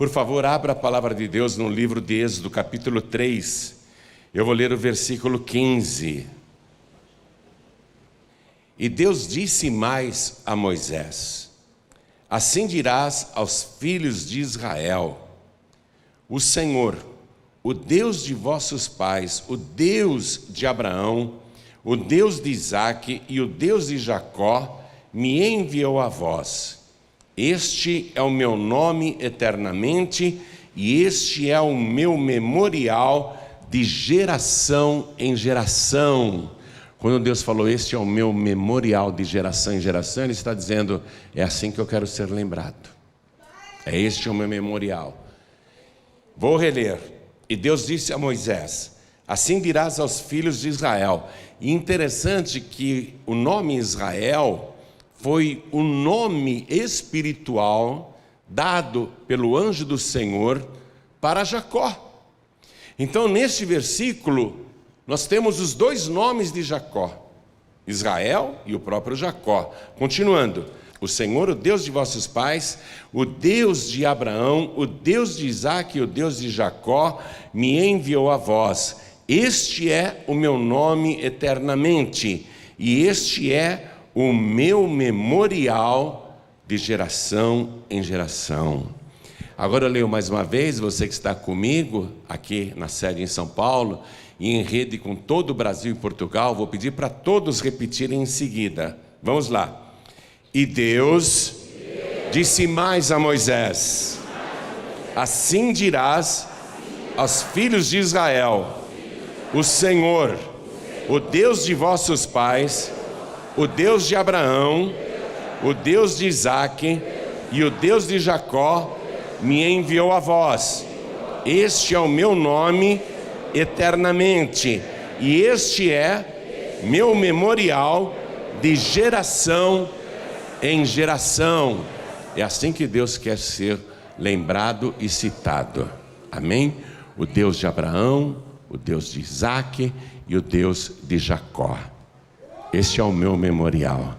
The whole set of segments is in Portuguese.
Por favor, abra a palavra de Deus no livro de Êxodo, capítulo 3. Eu vou ler o versículo 15. E Deus disse mais a Moisés: assim dirás aos filhos de Israel: o Senhor, o Deus de vossos pais, o Deus de Abraão, o Deus de Isaque e o Deus de Jacó, me enviou a vós. Este é o meu nome eternamente, e este é o meu memorial de geração em geração. Quando Deus falou, este é o meu memorial de geração em geração, Ele está dizendo, é assim que eu quero ser lembrado. Este é o meu memorial. Vou reler. E Deus disse a Moisés: assim dirás aos filhos de Israel. E interessante que o nome Israel foi o nome espiritual dado pelo anjo do Senhor para Jacó. Então, neste versículo, nós temos os dois nomes de Jacó, Israel e o próprio Jacó. Continuando: o Senhor, o Deus de vossos pais, o Deus de Abraão, o Deus de Isaque e o Deus de Jacó, me enviou a vós. Este é o meu nome eternamente, e este é o meu memorial de geração em geração. Agora eu leio mais uma vez, você que está comigo aqui na sede em São Paulo e em rede com todo o Brasil e Portugal, vou pedir para todos repetirem em seguida. Vamos lá. E Deus disse mais a Moisés: assim dirás aos filhos de Israel: o Senhor, o Deus de vossos pais, o Deus de Abraão, o Deus de Isaque e o Deus de Jacó, me enviou a vós. Este é o meu nome eternamente, e este é meu memorial de geração em geração. É assim que Deus quer ser lembrado e citado. Amém? O Deus de Abraão, o Deus de Isaque e o Deus de Jacó. Este é o meu memorial.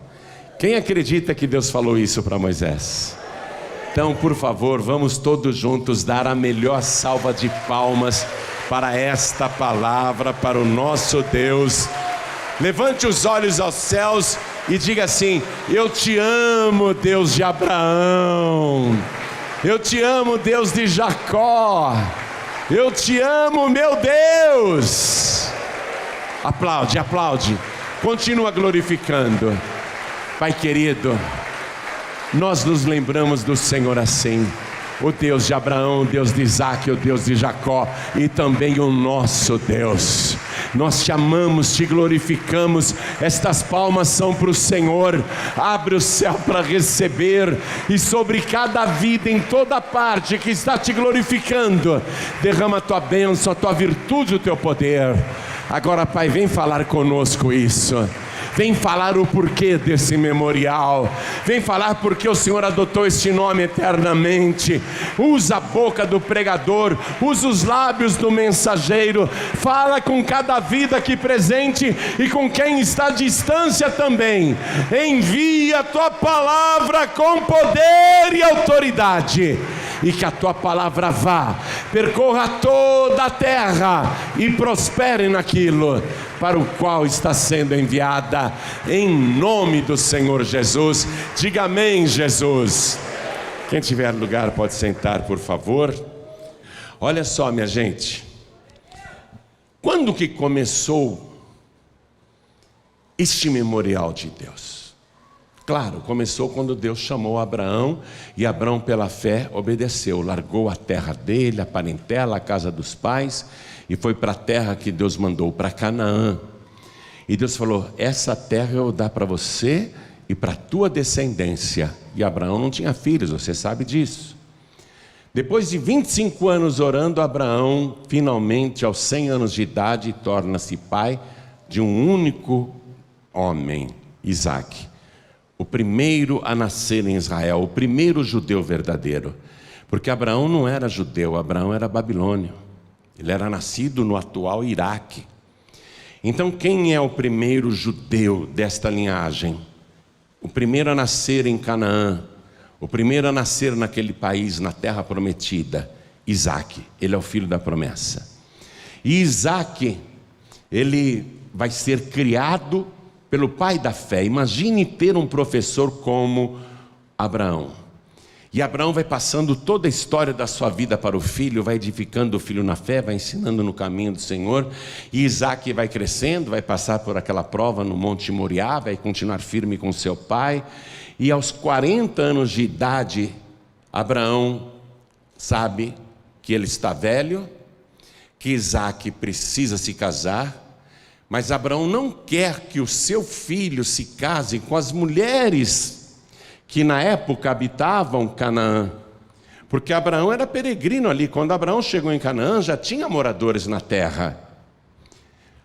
Quem acredita que Deus falou isso para Moisés? Então, por favor, vamos todos juntos dar a melhor salva de palmas para esta palavra, para o nosso Deus. Levante os olhos aos céus e diga assim: eu te amo, Deus de Abraão. Eu te amo, Deus de Jacó. Eu te amo, meu Deus. Aplaude, aplaude. Continua glorificando. Pai querido, nós nos lembramos do Senhor assim: o Deus de Abraão, o Deus de Isaque, o Deus de Jacó, e também o nosso Deus. Nós te amamos, te glorificamos. Estas palmas são para o Senhor. Abre o céu para receber, e sobre cada vida em toda parte que está te glorificando, derrama a tua bênção, a tua virtude, o teu poder. Agora, Pai, vem falar conosco isso. Vem falar o porquê desse memorial. Vem falar porque o Senhor adotou este nome eternamente. Usa a boca do pregador, usa os lábios do mensageiro. Fala com cada vida aqui presente e com quem está à distância também. Envia a tua palavra com poder e autoridade, e que a tua palavra vá, percorra toda a terra e prospere naquilo para o qual está sendo enviada, em nome do Senhor Jesus. Diga amém, Jesus. Quem tiver lugar pode sentar, por favor. Olha só, minha gente, quando que começou este memorial de Deus? Claro, começou quando Deus chamou Abraão, e Abraão pela fé obedeceu, largou a terra dele, a parentela, a casa dos pais, e foi para a terra que Deus mandou, para Canaã. E Deus falou: essa terra eu vou dar para você e para a tua descendência. E Abraão não tinha filhos, você sabe disso. Depois de 25 anos orando, Abraão, finalmente aos 100 anos de idade, torna-se pai de um único homem, Isaque. O primeiro a nascer em Israel, o primeiro judeu verdadeiro. Porque Abraão não era judeu, Abraão era babilônio. Ele era nascido no atual Iraque. Então, quem é o primeiro judeu desta linhagem? O primeiro a nascer em Canaã, O primeiro a nascer naquele país, na terra prometida, Isaque. Ele é o filho da promessa. E Isaque, ele vai ser criado pelo pai da fé. Imagine ter um professor como Abraão. E Abraão vai passando toda a história da sua vida para o filho, vai edificando o filho na fé, vai ensinando no caminho do Senhor. E Isaque vai crescendo, vai passar por aquela prova no Monte Moriá, vai continuar firme com seu pai. E aos 40 anos de idade, Abraão sabe que ele está velho, que Isaque precisa se casar, mas Abraão não quer que o seu filho se case com as mulheres que na época habitavam Canaã, porque Abraão era peregrino ali. Quando Abraão chegou em Canaã, já tinha moradores na terra.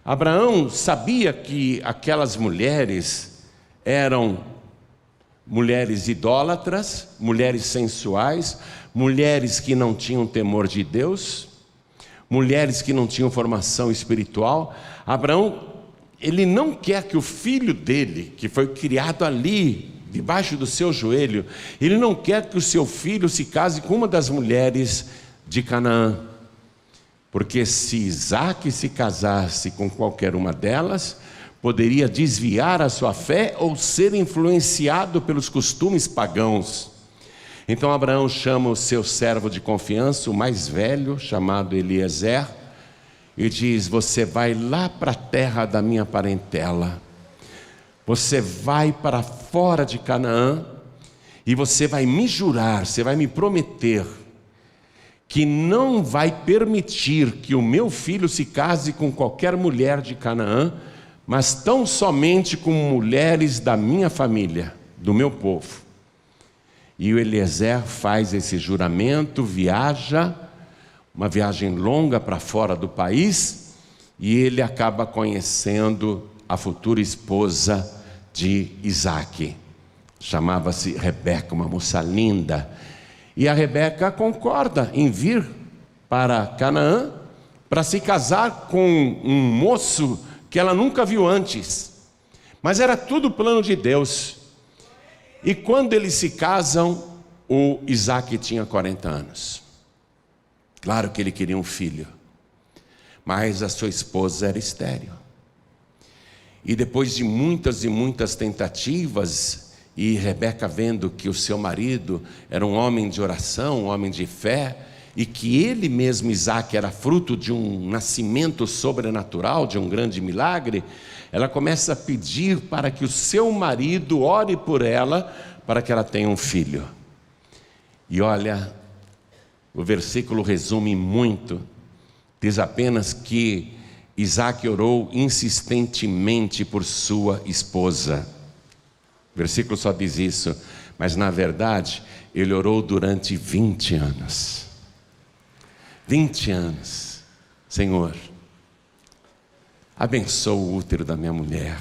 Abraão sabia que aquelas mulheres eram mulheres idólatras, mulheres sensuais, mulheres que não tinham temor de Deus, mulheres que não tinham formação espiritual. Abraão, ele não quer que o filho dele, que foi criado ali, debaixo do seu joelho, ele não quer que o seu filho se case com uma das mulheres de Canaã, porque se Isaque se casasse com qualquer uma delas, poderia desviar a sua fé ou ser influenciado pelos costumes pagãos. Então Abraão chama o seu servo de confiança, o mais velho, chamado Eliezer, e diz: você vai lá para a terra da minha parentela, você vai para fora de Canaã, e você vai me jurar, você vai me prometer, que não vai permitir que o meu filho se case com qualquer mulher de Canaã, mas tão somente com mulheres da minha família, do meu povo. E o Eliezer faz esse juramento, viaja, uma viagem longa para fora do país, e ele acaba conhecendo a futura esposa de Isaque. Chamava-se Rebeca, uma moça linda. E a Rebeca concorda em vir para Canaã para se casar com um moço que ela nunca viu antes. Mas era tudo plano de Deus. E quando eles se casam, o Isaque tinha 40 anos. Claro que ele queria um filho, mas a sua esposa era estéril. E depois de muitas e muitas tentativas, e Rebeca vendo que o seu marido era um homem de oração, um homem de fé, e que ele mesmo, Isaque, era fruto de um nascimento sobrenatural, de um grande milagre, ela começa a pedir para que o seu marido ore por ela, para que ela tenha um filho. E olha, o versículo resume muito, diz apenas que Isaque orou insistentemente por sua esposa. O versículo só diz isso, mas na verdade ele orou durante 20 anos. 20 anos. Senhor, abençoa o útero da minha mulher.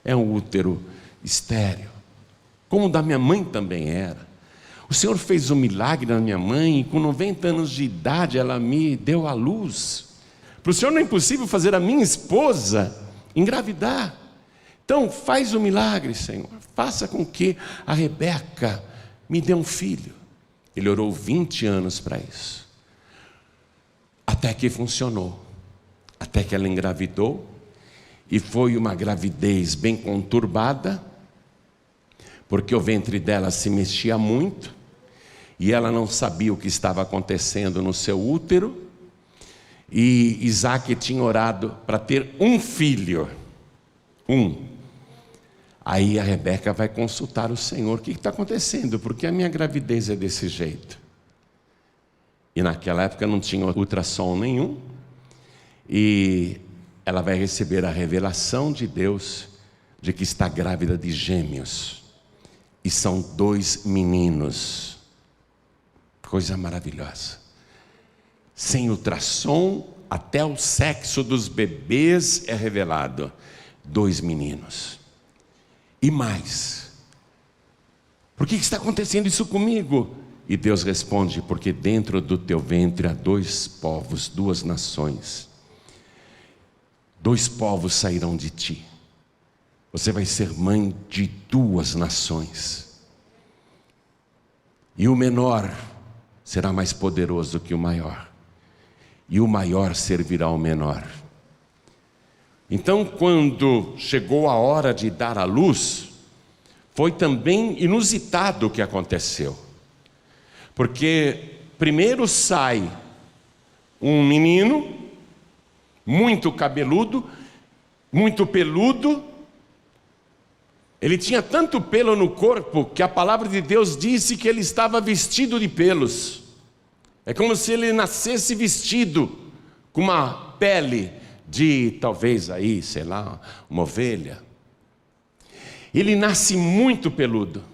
É um útero estéril, como o da minha mãe também era. O Senhor fez um milagre na minha mãe, e com 90 anos de idade ela me deu à luz. Para o Senhor não é impossível fazer a minha esposa engravidar. Então faz o milagre, Senhor. Faça com que a Rebeca me dê um filho. Ele orou 20 anos para isso. Até que funcionou. Até que ela engravidou. E foi uma gravidez bem conturbada, porque o ventre dela se mexia muito, e ela não sabia o que estava acontecendo no seu útero. E Isaque tinha orado para ter um filho. Aí a Rebeca vai consultar o Senhor: o que está acontecendo? Porque a minha gravidez é desse jeito. E naquela época não tinha ultrassom nenhum. E ela vai receber a revelação de Deus de que está grávida de gêmeos. E são 2 meninos. Coisa maravilhosa. Sem ultrassom, até o sexo dos bebês é revelado. 2 meninos. E mais: por que está acontecendo isso comigo? E Deus responde: porque dentro do teu ventre há 2 povos, 2 nações. 2 povos sairão de ti. Você vai ser mãe de 2 nações. E o menor será mais poderoso que o maior, e o maior servirá ao menor. Então, quando chegou a hora de dar à luz, foi também inusitado o que aconteceu. Porque primeiro sai um menino, muito cabeludo, muito peludo. Ele tinha tanto pelo no corpo que a palavra de Deus disse que ele estava vestido de pelos. É como se ele nascesse vestido com uma pele de, talvez aí, sei lá, uma ovelha. Ele nasce muito peludo.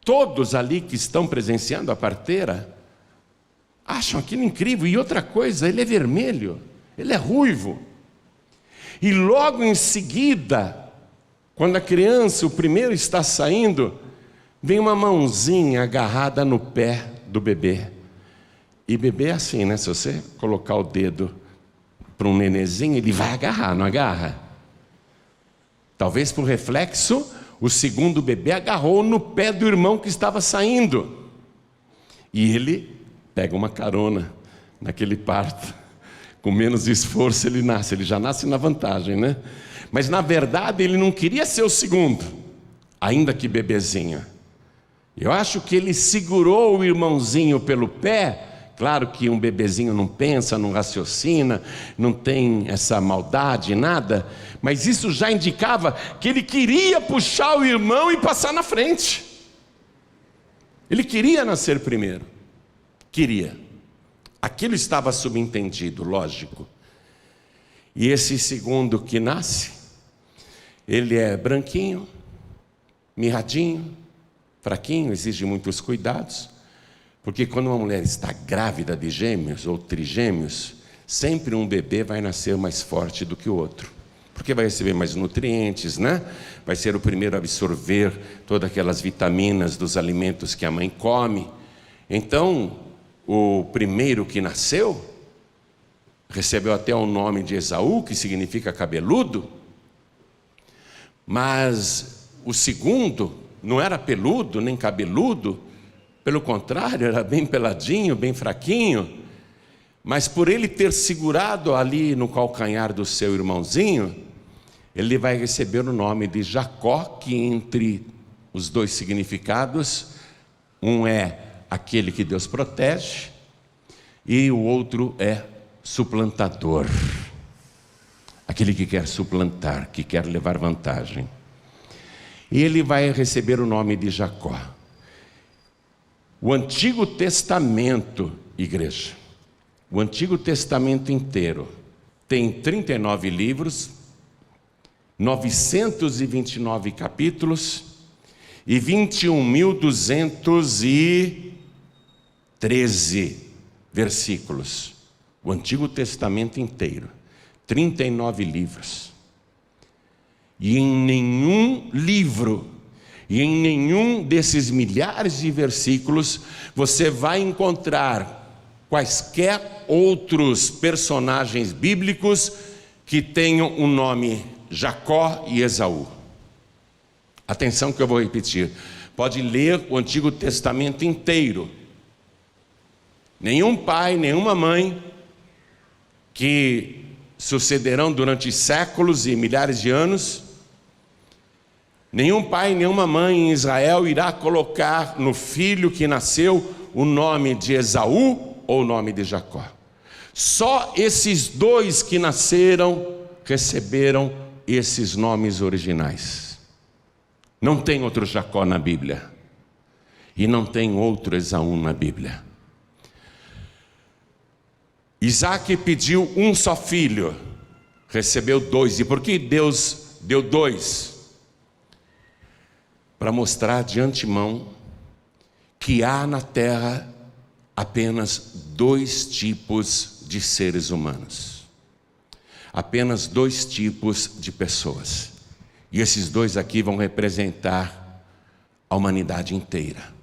Todos ali que estão presenciando a parteira acham aquilo incrível. E outra coisa, ele é vermelho, ele é ruivo. E logo em seguida, quando a criança, o primeiro está saindo, vem uma mãozinha agarrada no pé do bebê. E bebê é assim, né? Se você colocar o dedo para um nenezinho, ele vai agarrar, não agarra? Talvez por reflexo, o segundo bebê agarrou no pé do irmão que estava saindo. E ele pega uma carona naquele parto. Com menos esforço ele nasce, ele já nasce na vantagem, né? Mas na verdade ele não queria ser o segundo, ainda que bebezinho. Eu acho que ele segurou o irmãozinho pelo pé. Claro que um bebezinho não pensa, não raciocina, não tem essa maldade, nada. Mas isso já indicava que ele queria puxar o irmão e passar na frente. Ele queria nascer primeiro. Queria. Aquilo estava subentendido, lógico. E esse segundo que nasce, ele é branquinho, mirradinho, fraquinho, exige muitos cuidados. Porque quando uma mulher está grávida de gêmeos ou trigêmeos, sempre um bebê vai nascer mais forte do que o outro. Porque vai receber mais nutrientes, né? Vai ser o primeiro a absorver todas aquelas vitaminas dos alimentos que a mãe come. Então, o primeiro que nasceu, recebeu até o nome de Esaú, que significa cabeludo. Mas o segundo não era peludo nem cabeludo, pelo contrário, era bem peladinho, bem fraquinho. Mas por ele ter segurado ali no calcanhar do seu irmãozinho, ele vai receber o nome de Jacó, que entre os dois significados, um é aquele que Deus protege, e o outro é suplantador. Aquele que quer suplantar, que quer levar vantagem. E ele vai receber o nome de Jacó. O Antigo Testamento, igreja, o Antigo Testamento inteiro tem 39 livros, 929 capítulos e 21.213 versículos. O Antigo Testamento inteiro, 39 livros. E em nenhum livro, e em nenhum desses milhares de versículos, você vai encontrar quaisquer outros personagens bíblicos que tenham o nome Jacó e Esaú. Atenção que eu vou repetir. Pode ler o Antigo Testamento inteiro. Nenhum pai, nenhuma mãe que sucederão durante séculos e milhares de anos, nenhum pai, nenhuma mãe em Israel irá colocar no filho que nasceu o nome de Esaú ou o nome de Jacó. Só esses dois que nasceram receberam esses nomes originais. Não tem outro Jacó na Bíblia. E não tem outro Esaú na Bíblia. Isaac pediu um só filho, recebeu dois. E por que Deus deu dois? Para mostrar de antemão que há na terra apenas dois tipos de seres humanos. Apenas dois tipos de pessoas. E esses dois aqui vão representar a humanidade inteira.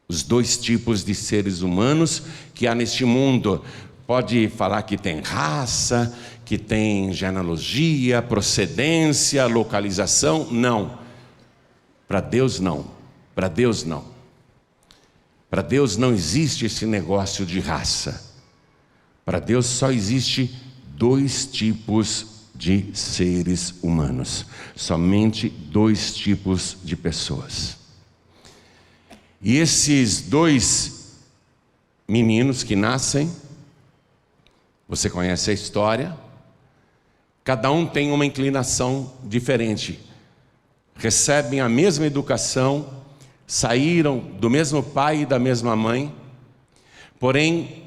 Os dois tipos de seres humanos que há neste mundo. Pode falar que tem raça, que tem genealogia, procedência, localização. Não. Para Deus não. Para Deus não. Para Deus não existe esse negócio de raça. Para Deus só existe dois tipos de seres humanos. Somente dois tipos de pessoas. E esses dois meninos que nascem, você conhece a história, cada um tem uma inclinação diferente. Recebem a mesma educação, saíram do mesmo pai e da mesma mãe, porém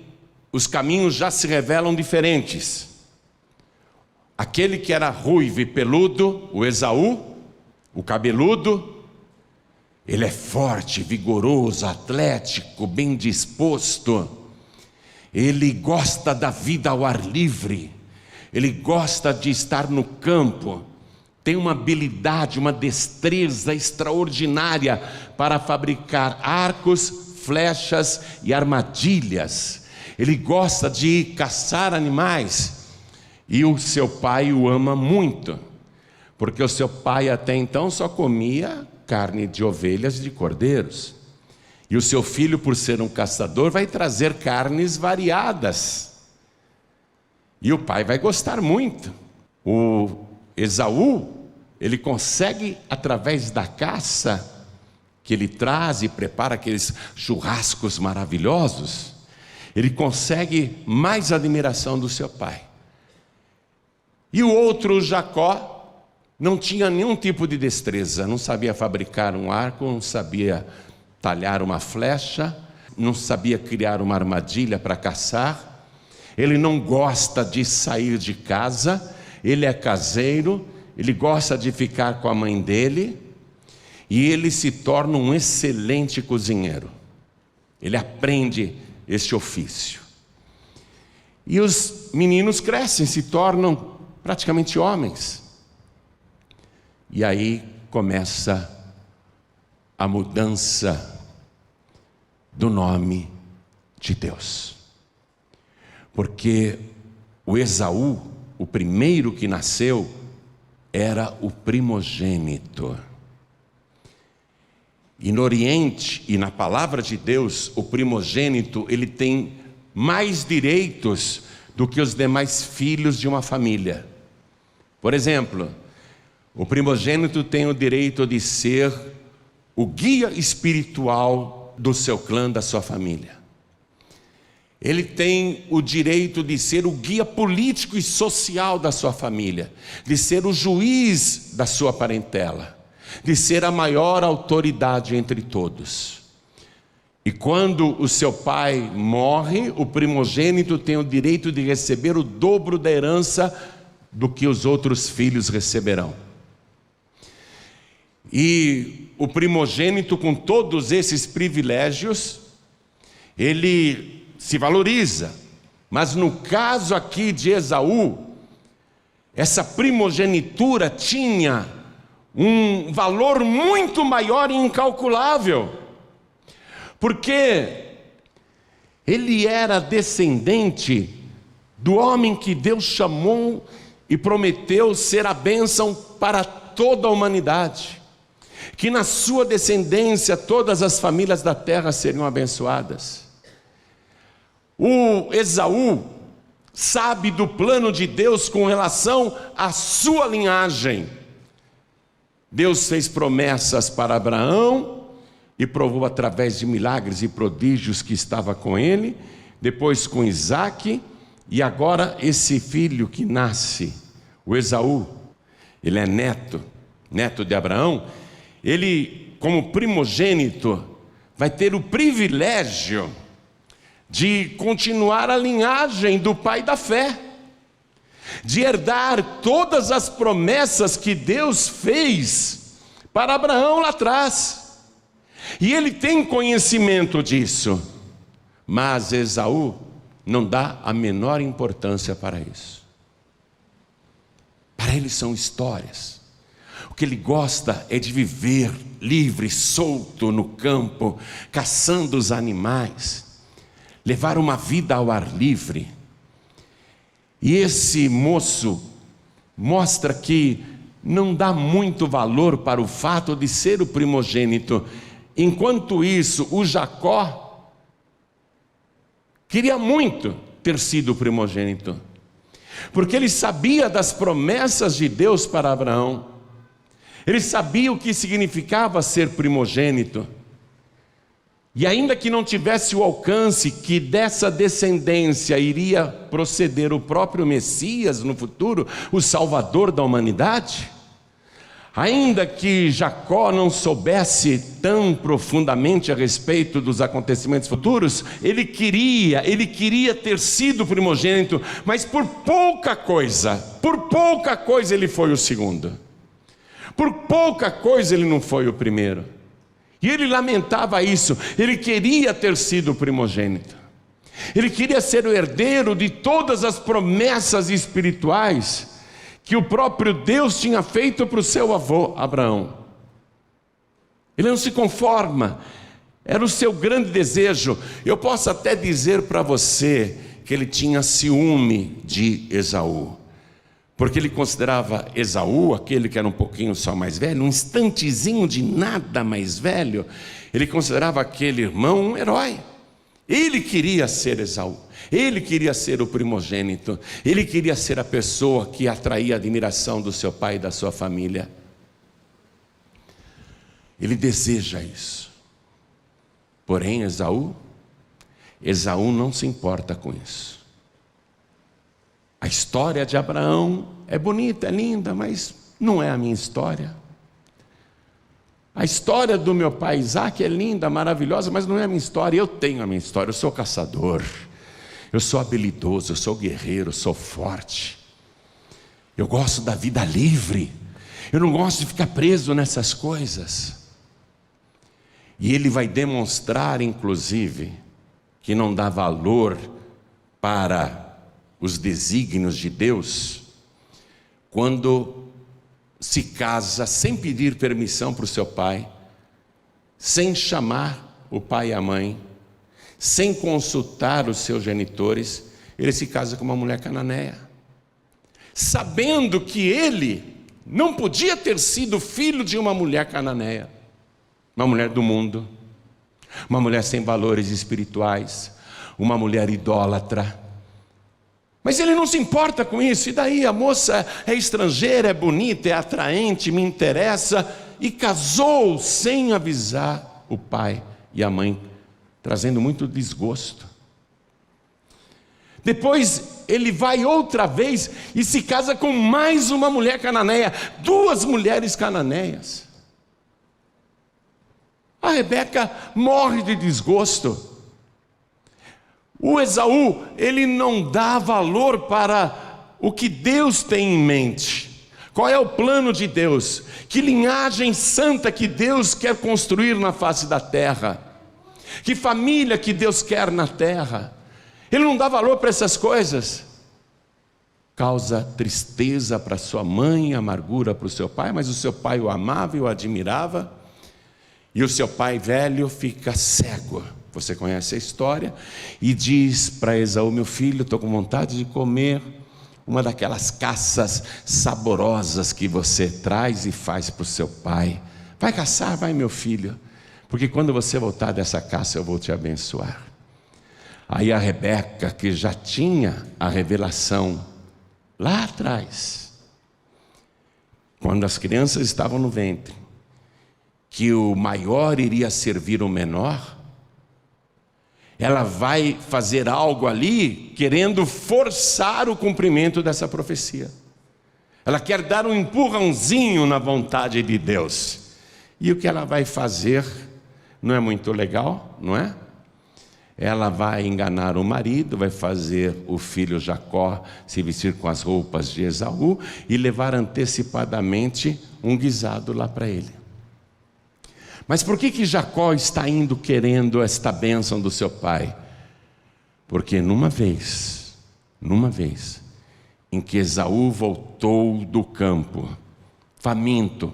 os caminhos já se revelam diferentes. Aquele que era ruivo e peludo, o Esaú, o cabeludo, ele é forte, vigoroso, atlético, bem disposto. Ele gosta da vida ao ar livre, ele gosta de estar no campo, tem uma habilidade, uma destreza extraordinária para fabricar arcos, flechas e armadilhas. Ele gosta de caçar animais e o seu pai o ama muito, porque o seu pai até então só comia carne de ovelhas e de cordeiros. E o seu filho, por ser um caçador, vai trazer carnes variadas. E o pai vai gostar muito. O Esaú, ele consegue, através da caça que ele traz e prepara aqueles churrascos maravilhosos, ele consegue mais admiração do seu pai. E o outro, Jacó, não tinha nenhum tipo de destreza, não sabia fabricar um arco, não sabia talhar uma flecha, não sabia criar uma armadilha para caçar. Ele não gosta de sair de casa, ele é caseiro, ele gosta de ficar com a mãe dele, e ele se torna um excelente cozinheiro. Ele aprende esse ofício. E os meninos crescem, se tornam praticamente homens. E aí começa a mudança do nome de Deus. Porque o Esaú, o primeiro que nasceu, era o primogênito. E no Oriente e na palavra de Deus, o primogênito, ele tem mais direitos do que os demais filhos de uma família. Por exemplo, o primogênito tem o direito de ser o guia espiritual do seu clã, da sua família. Ele tem o direito de ser o guia político e social da sua família, de ser o juiz da sua parentela, de ser a maior autoridade entre todos. E quando o seu pai morre, o primogênito tem o direito de receber o dobro da herança do que os outros filhos receberão. E o primogênito, com todos esses privilégios, ele se valoriza. Mas no caso aqui de Esaú, essa primogenitura tinha um valor muito maior e incalculável, porque ele era descendente do homem que Deus chamou e prometeu ser a bênção para toda a humanidade, que na sua descendência todas as famílias da terra seriam abençoadas. O Esaú sabe do plano de Deus com relação à sua linhagem. Deus fez promessas para Abraão e provou através de milagres e prodígios que estava com ele, depois com Isaque, e agora esse filho que nasce, o Esaú, ele é neto de Abraão. Ele, como primogênito, vai ter o privilégio de continuar a linhagem do pai da fé, de herdar todas as promessas que Deus fez para Abraão lá atrás. E ele tem conhecimento disso, mas Esaú não dá a menor importância para isso. Para ele são histórias. O que ele gosta é de viver livre, solto no campo, caçando os animais, levar uma vida ao ar livre. E esse moço mostra que não dá muito valor para o fato de ser o primogênito, Enquanto isso, o Jacó queria muito ter sido o primogênito, porque ele sabia das promessas de Deus para Abraão, ele sabia o que significava ser primogênito, e ainda que não tivesse o alcance que dessa descendência iria proceder o próprio Messias no futuro, o Salvador da humanidade, ainda que Jacó não soubesse tão profundamente a respeito dos acontecimentos futuros, ele queria ter sido primogênito, mas por pouca coisa ele foi o segundo, por pouca coisa ele não foi o primeiro, e ele lamentava isso. Ele queria ter sido o primogênito, ele queria ser o herdeiro de todas as promessas espirituais que o próprio Deus tinha feito para o seu avô Abraão. Ele não se conforma, era o seu grande desejo. Eu posso até dizer para você que ele tinha ciúme de Esaú, porque ele considerava Esaú, aquele que era um pouquinho só mais velho, um instantezinho de nada mais velho, ele considerava aquele irmão um herói. Ele queria ser Esaú, ele queria ser o primogênito, ele queria ser a pessoa que atraía a admiração do seu pai e da sua família. Ele deseja isso. Porém, Esaú não se importa com isso. A história de Abraão é bonita, é linda, mas não é a minha história. A história do meu pai Isaac é linda, maravilhosa, mas não é a minha história. Eu tenho a minha história, eu sou caçador, eu sou habilidoso, eu sou guerreiro, eu sou forte. Eu gosto da vida livre, eu não gosto de ficar preso nessas coisas. E ele vai demonstrar, inclusive, que não dá valor para os desígnios de Deus, quando se casa sem pedir permissão para o seu pai, sem chamar o pai e a mãe, sem consultar os seus genitores. Ele se casa com uma mulher cananeia, sabendo que ele não podia ter sido filho de uma mulher cananeia, uma mulher do mundo, uma mulher sem valores espirituais, uma mulher idólatra. Mas ele não se importa com isso. E daí? A moça é estrangeira, é bonita, é atraente, me interessa, e casou sem avisar o pai e a mãe, trazendo muito desgosto. Depois ele vai outra vez e se casa com mais uma mulher cananeia, 2 mulheres cananeias. A Rebeca morre de desgosto. O Esaú, ele não dá valor para o que Deus tem em mente. Qual é o plano de Deus? Que linhagem santa que Deus quer construir na face da terra? Que família que Deus quer na terra? Ele não dá valor para essas coisas. Causa tristeza para sua mãe, amargura para o seu pai, mas o seu pai o amava e o admirava. E o seu pai velho fica cego. Você conhece a história, e diz para Esaú: meu filho, estou com vontade de comer uma daquelas caças saborosas que você traz e faz para o seu pai. Vai caçar, vai, meu filho, porque quando você voltar dessa caça eu vou te abençoar. Aí a Rebeca, que já tinha a revelação lá atrás, quando as crianças estavam no ventre, que o maior iria servir o menor, ela vai fazer algo ali, querendo forçar o cumprimento dessa profecia. Ela quer dar um empurrãozinho na vontade de Deus. E o que ela vai fazer não é muito legal, não é? Ela vai enganar o marido, vai fazer o filho Jacó se vestir com as roupas de Esaú e levar antecipadamente um guisado lá para ele. Mas por que Jacó está indo querendo esta bênção do seu pai? Porque numa vez em que Esaú voltou do campo, faminto,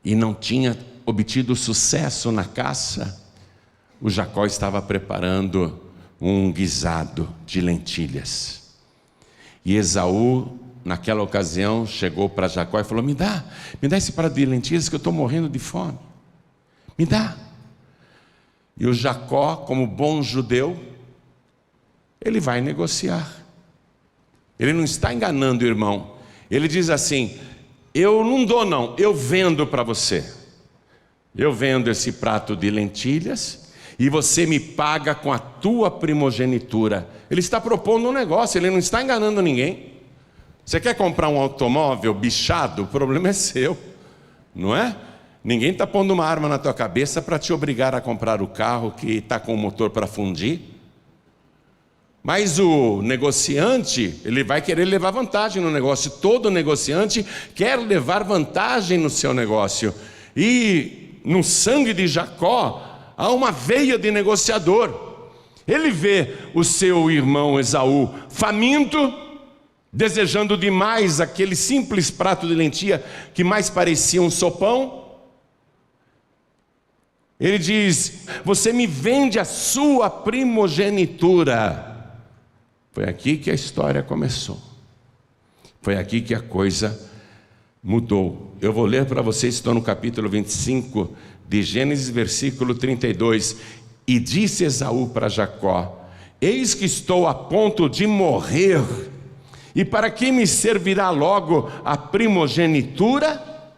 e não tinha obtido sucesso na caça, o Jacó estava preparando um guisado de lentilhas. E Esaú, naquela ocasião, chegou para Jacó e falou: me dá esse prato de lentilhas que eu estou morrendo de fome. Me dá. E o Jacó, como bom judeu, ele vai negociar. Ele não está enganando o irmão. Ele diz assim: eu não dou não, eu vendo para você. Eu vendo esse prato de lentilhas e você me paga com a tua primogenitura. Ele está propondo um negócio, ele não está enganando ninguém. Você quer comprar um automóvel bichado? O problema é seu, não é? Ninguém está pondo uma arma na tua cabeça para te obrigar a comprar o carro que está com o motor para fundir. Mas o negociante, ele vai querer levar vantagem no negócio. Todo negociante quer levar vantagem no seu negócio. E no sangue de Jacó há uma veia de negociador. Ele vê o seu irmão Esaú faminto, desejando demais aquele simples prato de lentilha que mais parecia um sopão. Ele diz: você me vende a sua primogenitura. Foi aqui que a história começou. Foi aqui que a coisa mudou. Eu vou ler para vocês, estou no capítulo 25 de Gênesis, versículo 32. E disse Esaú para Jacó: eis que estou a ponto de morrer, e para que me servirá logo a primogenitura?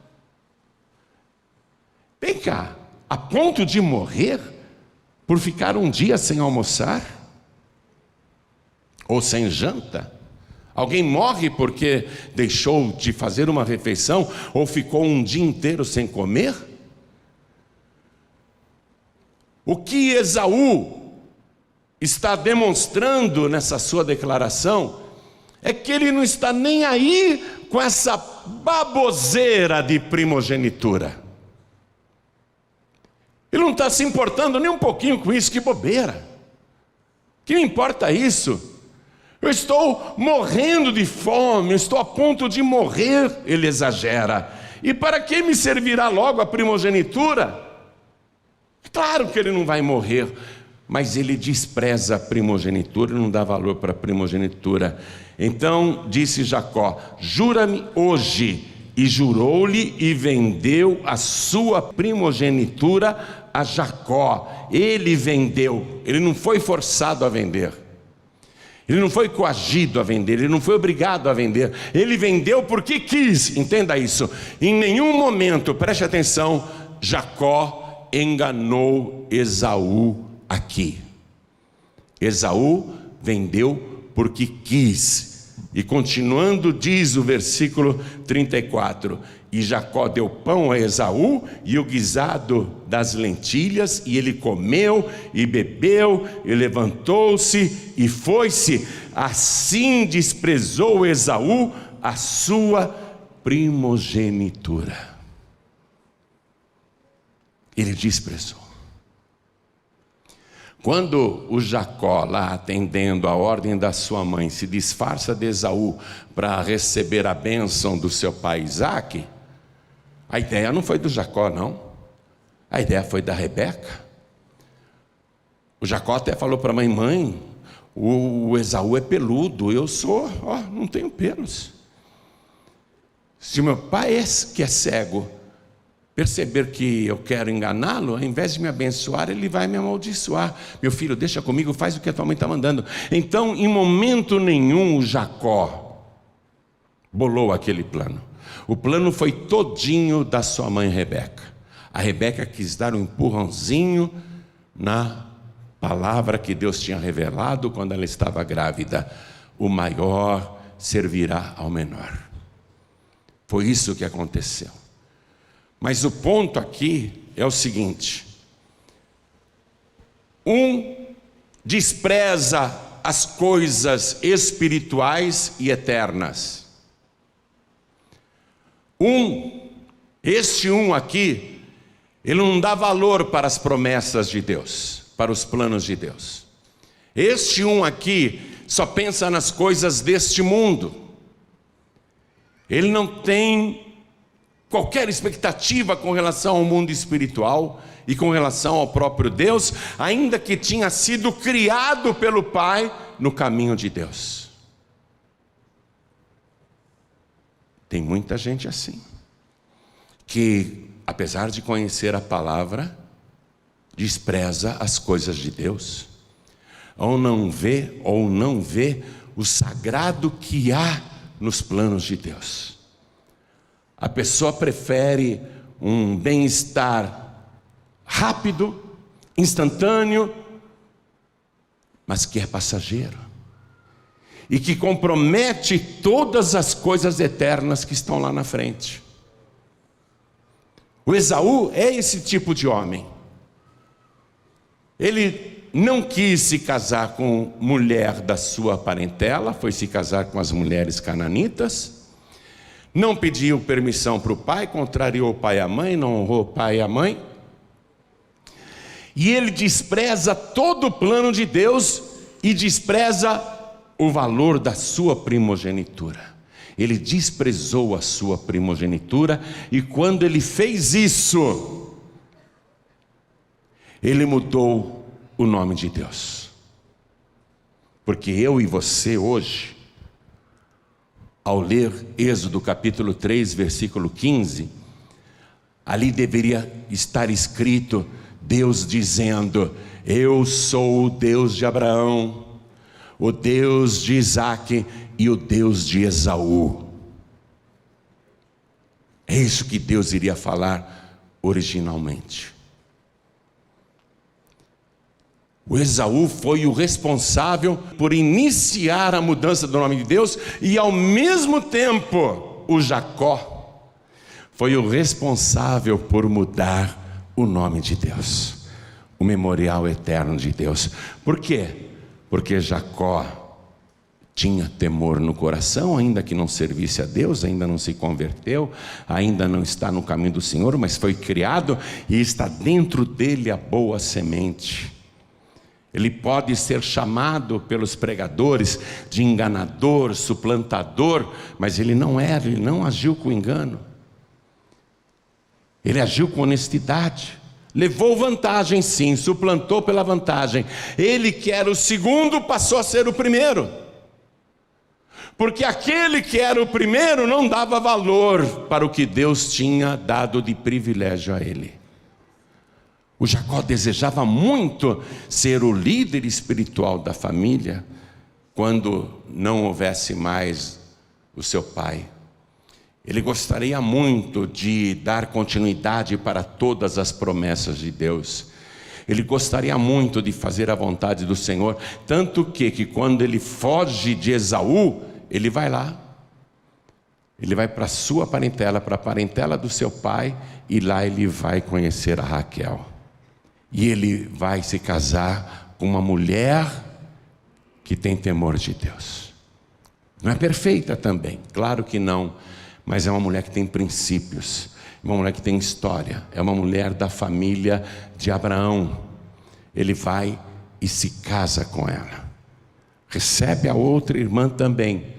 Vem cá, a ponto de morrer por ficar um dia sem almoçar? Ou sem janta? Alguém morre porque deixou de fazer uma refeição ou ficou um dia inteiro sem comer? O que Esaú está demonstrando nessa sua declaração é que ele não está nem aí com essa baboseira de primogenitura. Ele não está se importando nem um pouquinho com isso. Que bobeira! Que me importa isso? Eu estou morrendo de fome, eu estou a ponto de morrer, ele exagera. E para que me servirá logo a primogenitura? Claro que ele não vai morrer, mas ele despreza a primogenitura, não dá valor para a primogenitura. Então disse Jacó: jura-me hoje. E jurou-lhe e vendeu a sua primogenitura a Jacó. Ele vendeu, ele não foi forçado a vender. Ele não foi coagido a vender, ele não foi obrigado a vender. Ele vendeu porque quis, entenda isso. Em nenhum momento, preste atenção, Jacó enganou Esaú aqui. Esaú vendeu porque quis. E continuando diz o versículo 34, e Jacó deu pão a Esaú e o guisado das lentilhas, e ele comeu e bebeu, e levantou-se e foi-se. Assim desprezou Esaú a sua primogenitura. Ele desprezou. Quando o Jacó, lá atendendo a ordem da sua mãe, se disfarça de Esaú para receber a bênção do seu pai Isaque, a ideia não foi do Jacó, não. A ideia foi da Rebeca. O Jacó até falou para a mãe: mãe, o Esaú é peludo, eu sou, não tenho pelos. Se o meu pai que é cego perceber que eu quero enganá-lo, ao invés de me abençoar, ele vai me amaldiçoar. Meu filho, deixa comigo, faz o que a tua mãe está mandando. Então, em momento nenhum, o Jacó bolou aquele plano. O plano foi todinho da sua mãe Rebeca. A Rebeca quis dar um empurrãozinho na palavra que Deus tinha revelado quando ela estava grávida: o maior servirá ao menor. Foi isso que aconteceu. Mas o ponto aqui é o seguinte: um despreza as coisas espirituais e eternas. Este aqui, ele não dá valor para as promessas de Deus, para os planos de Deus. Este aqui só pensa nas coisas deste mundo. Ele não tem qualquer expectativa com relação ao mundo espiritual e com relação ao próprio Deus, ainda que tinha sido criado pelo Pai no caminho de Deus. Tem muita gente assim, que apesar de conhecer a palavra, despreza as coisas de Deus, ou não vê o sagrado que há nos planos de Deus. A pessoa prefere um bem-estar rápido, instantâneo, mas que é passageiro e que compromete todas as coisas eternas que estão lá na frente. O Esaú é esse tipo de homem. Ele não quis se casar com mulher da sua parentela, foi se casar com as mulheres cananitas. Não pediu permissão para o pai, contrariou o pai e a mãe, não honrou o pai e a mãe. E ele despreza todo o plano de Deus e despreza o valor da sua primogenitura. Ele desprezou a sua primogenitura, e quando ele fez isso, ele mudou o nome de Deus. Porque eu e você hoje, ao ler Êxodo capítulo 3, versículo 15, ali deveria estar escrito Deus dizendo: eu sou o Deus de Abraão, o Deus de Isaque e o Deus de Esaú. É isso que Deus iria falar originalmente. O Esaú foi o responsável por iniciar a mudança do nome de Deus, e ao mesmo tempo o Jacó foi o responsável por mudar o nome de Deus, o memorial eterno de Deus. Por quê? Porque Jacó tinha temor no coração, ainda que não servisse a Deus, ainda não se converteu, ainda não está no caminho do Senhor, mas foi criado e está dentro dele a boa semente. Ele pode ser chamado pelos pregadores de enganador, suplantador, mas ele não era, ele não agiu com engano. Ele agiu com honestidade. Levou vantagem sim, suplantou pela vantagem. Ele que era o segundo passou a ser o primeiro. Porque aquele que era o primeiro não dava valor para o que Deus tinha dado de privilégio a ele. O Jacó desejava muito ser o líder espiritual da família quando não houvesse mais o seu pai. Ele gostaria muito de dar continuidade para todas as promessas de Deus. Ele gostaria muito de fazer a vontade do Senhor, tanto que quando ele foge de Esaú, ele vai lá. Ele vai para a sua parentela, para a parentela do seu pai, e lá ele vai conhecer a Raquel. E ele vai se casar com uma mulher que tem temor de Deus. Não é perfeita também, claro que não, mas é uma mulher que tem princípios, uma mulher que tem história, é uma mulher da família de Abraão. Ele vai e se casa com ela, recebe a outra irmã também,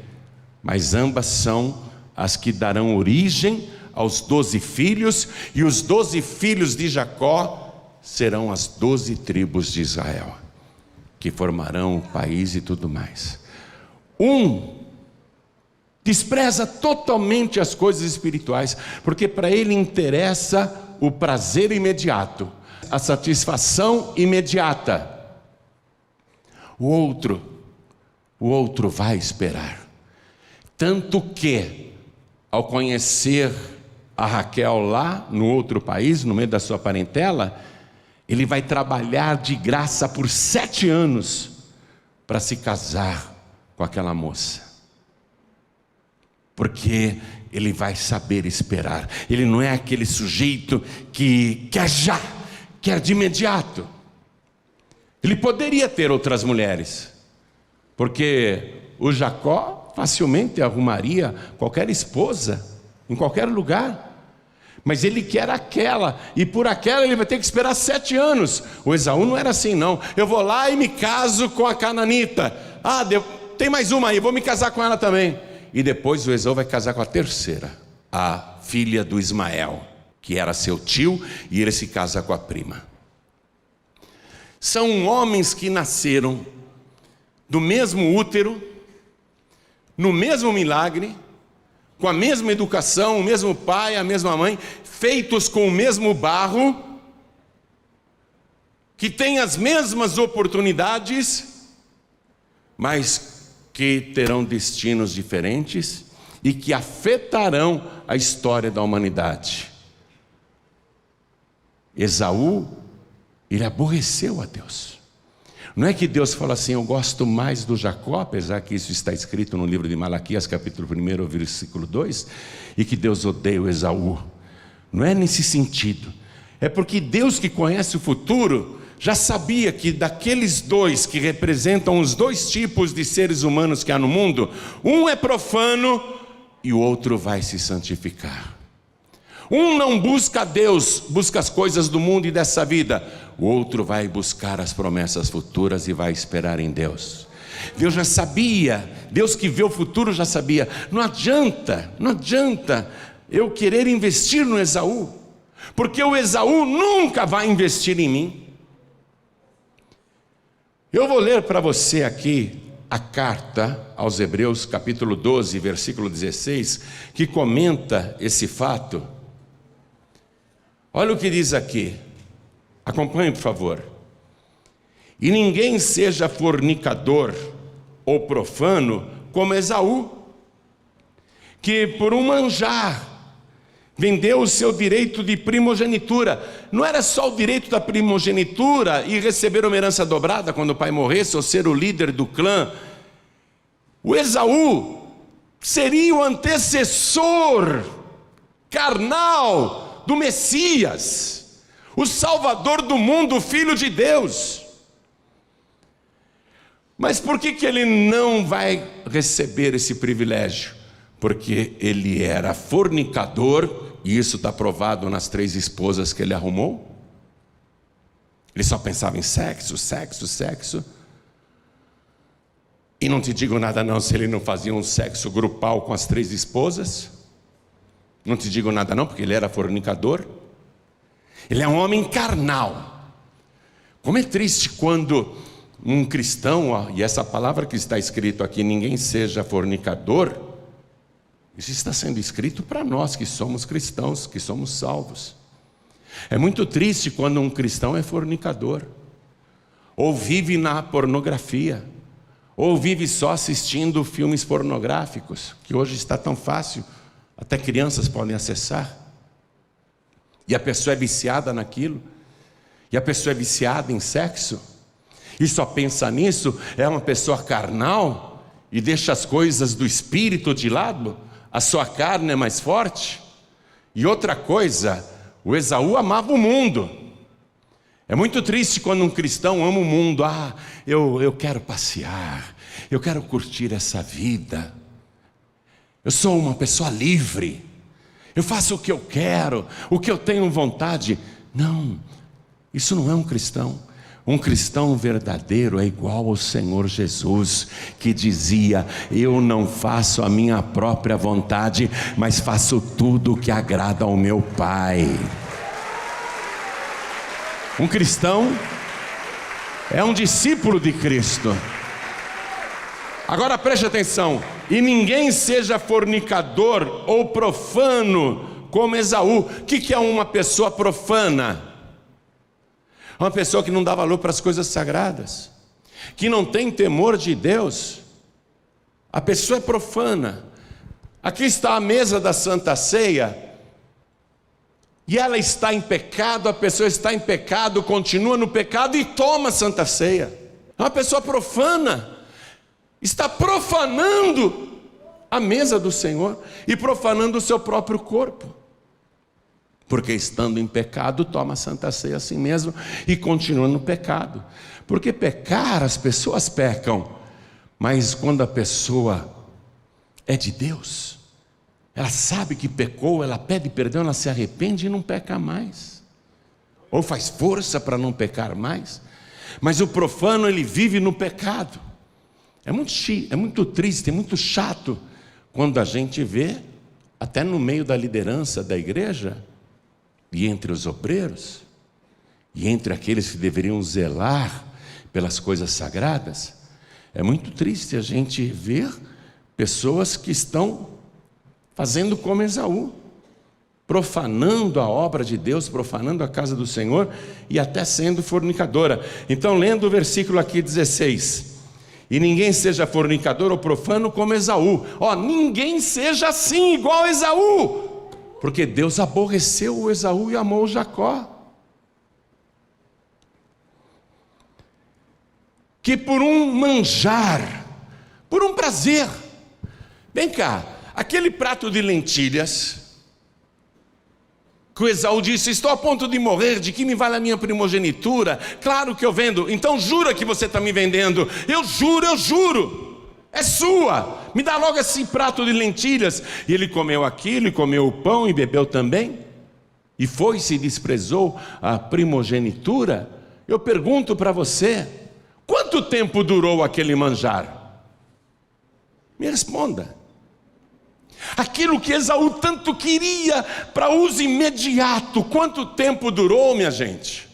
mas ambas são as que darão origem aos 12 filhos, e os 12 filhos de Jacó serão as 12 tribos de Israel, que formarão o país e tudo mais. Despreza totalmente as coisas espirituais, porque para ele interessa o prazer imediato, a satisfação imediata. O outro vai esperar. Tanto que, ao conhecer a Raquel lá no outro país, no meio da sua parentela, ele vai trabalhar de graça por 7 anos para se casar com aquela moça. Porque ele vai saber esperar. Ele não é aquele sujeito que quer já, quer de imediato. Ele poderia ter outras mulheres, porque o Jacó facilmente arrumaria qualquer esposa em qualquer lugar. Mas ele quer aquela, e por aquela ele vai ter que esperar 7 anos. O Esaú não era assim não. Eu vou lá e me caso com a cananita. Tem mais uma aí, vou me casar com ela também. E depois o Esaú vai casar com a terceira, a filha do Ismael, que era seu tio, e ele se casa com a prima. São homens que nasceram do mesmo útero, no mesmo milagre, com a mesma educação, o mesmo pai, a mesma mãe, feitos com o mesmo barro, que têm as mesmas oportunidades, mas que terão destinos diferentes e que afetarão a história da humanidade. Esaú, ele aborreceu a Deus. Não é que Deus fala assim, eu gosto mais do Jacó, apesar que isso está escrito no livro de Malaquias, capítulo 1, versículo 2, e que Deus odeia o Esaú. Não é nesse sentido. É porque Deus, que conhece o futuro, já sabia que daqueles dois que representam os dois tipos de seres humanos que há no mundo, um é profano e o outro vai se santificar. Um não busca a Deus, busca as coisas do mundo e dessa vida. O outro vai buscar as promessas futuras e vai esperar em Deus. Deus já sabia, Deus que vê o futuro já sabia. Não adianta eu querer investir no Esaú, porque o Esaú nunca vai investir em mim. Eu vou ler para você aqui a carta aos Hebreus, capítulo 12, versículo 16, que comenta esse fato. Olha o que diz aqui, acompanhe por favor. E ninguém seja fornicador ou profano como Esaú, que por um manjar vendeu o seu direito de primogenitura. Não era só o direito da primogenitura e receber uma herança dobrada quando o pai morresse, ou ser o líder do clã. O Esaú seria o antecessor carnal do Messias, o Salvador do mundo, o Filho de Deus. Mas por que ele não vai receber esse privilégio? Porque ele era fornicador, e isso está provado nas 3 esposas que ele arrumou. Ele só pensava em sexo, sexo, sexo. E não te digo nada não se ele não fazia um sexo grupal com as 3 esposas. Não te digo nada não, porque ele era fornicador. Ele é um homem carnal. Como é triste quando um cristão, e essa palavra que está escrito aqui, ninguém seja fornicador, isso está sendo escrito para nós que somos cristãos, que somos salvos. É muito triste quando um cristão é fornicador, ou vive na pornografia, ou vive só assistindo filmes pornográficos, que hoje está tão fácil, até crianças podem acessar. E a pessoa é viciada naquilo, e a pessoa é viciada em sexo, e só pensa nisso, é uma pessoa carnal, e deixa as coisas do espírito de lado. A sua carne é mais forte. E outra coisa, o Esaú amava o mundo. É muito triste quando um cristão ama o mundo. Eu quero passear, eu quero curtir essa vida. Eu sou uma pessoa livre. Eu faço o que eu quero, o que eu tenho vontade. Não, isso não é um cristão. Um cristão verdadeiro é igual ao Senhor Jesus, que dizia, eu não faço a minha própria vontade, mas faço tudo o que agrada ao meu Pai. Um cristão é um discípulo de Cristo. Agora preste atenção, e ninguém seja fornicador ou profano como Esaú. O que é uma pessoa profana? Uma pessoa que não dá valor para as coisas sagradas, que não tem temor de Deus. A pessoa é profana. Aqui está a mesa da Santa Ceia, e ela está em pecado, a pessoa está em pecado, continua no pecado e toma a Santa Ceia. É uma pessoa profana, está profanando a mesa do Senhor e profanando o seu próprio corpo. Porque estando em pecado, toma a Santa Ceia assim mesmo e continua no pecado. Porque pecar, as pessoas pecam, mas quando a pessoa é de Deus, ela sabe que pecou, ela pede perdão, ela se arrepende e não peca mais. Ou faz força para não pecar mais. Mas o profano, ele vive no pecado. É muito triste, é muito chato quando a gente vê, até no meio da liderança da igreja, e entre os obreiros, e entre aqueles que deveriam zelar pelas coisas sagradas, é muito triste a gente ver pessoas que estão fazendo como Esaú. profanando a obra de Deus, profanando a casa do Senhor e até sendo fornicadora. Então, lendo o versículo aqui 16: e ninguém seja fornicador ou profano como Esaú. Ninguém seja assim igual Esaú, porque Deus aborreceu o Esaú e amou o Jacó. Que por um manjar, por um prazer, vem cá, aquele prato de lentilhas, que o Esaú disse: estou a ponto de morrer, de que me vale a minha primogenitura? Claro que eu vendo. Então jura que você está me vendendo. Eu juro, é sua, me dá logo esse prato de lentilhas. E ele comeu aquilo, e comeu o pão, e bebeu também, e foi-se e desprezou a primogenitura. Eu pergunto para você, quanto tempo durou aquele manjar? Me responda. Aquilo que Esaú tanto queria para uso imediato, quanto tempo durou, minha gente?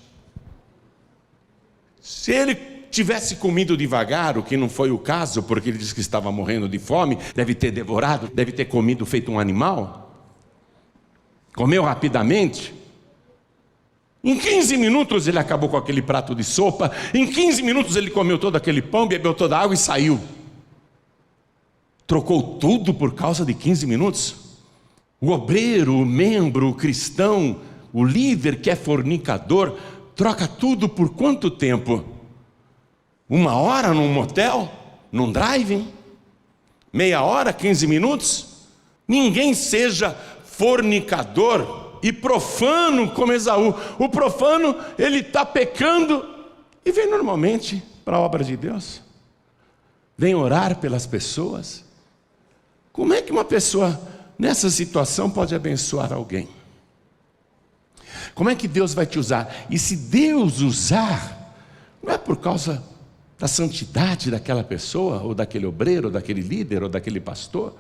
Se ele tivesse comido devagar, o que não foi o caso, porque ele disse que estava morrendo de fome, deve ter devorado, deve ter comido feito um animal, comeu rapidamente. Em 15 minutos ele acabou com aquele prato de sopa, em 15 minutos ele comeu todo aquele pão, bebeu toda a água e saiu. Trocou tudo por causa de 15 minutos? O obreiro, o membro, o cristão, o líder que é fornicador, troca tudo por quanto tempo? 1 hora num motel? Num drive-in? Meia hora, 15 minutos? Ninguém seja fornicador e profano como Esaú. O profano, ele está pecando e vem normalmente para a obra de Deus. Vem orar pelas pessoas. Como é que uma pessoa nessa situação pode abençoar alguém? Como é que Deus vai te usar? E se Deus usar, não é por causa da santidade daquela pessoa, ou daquele obreiro, ou daquele líder, ou daquele pastor.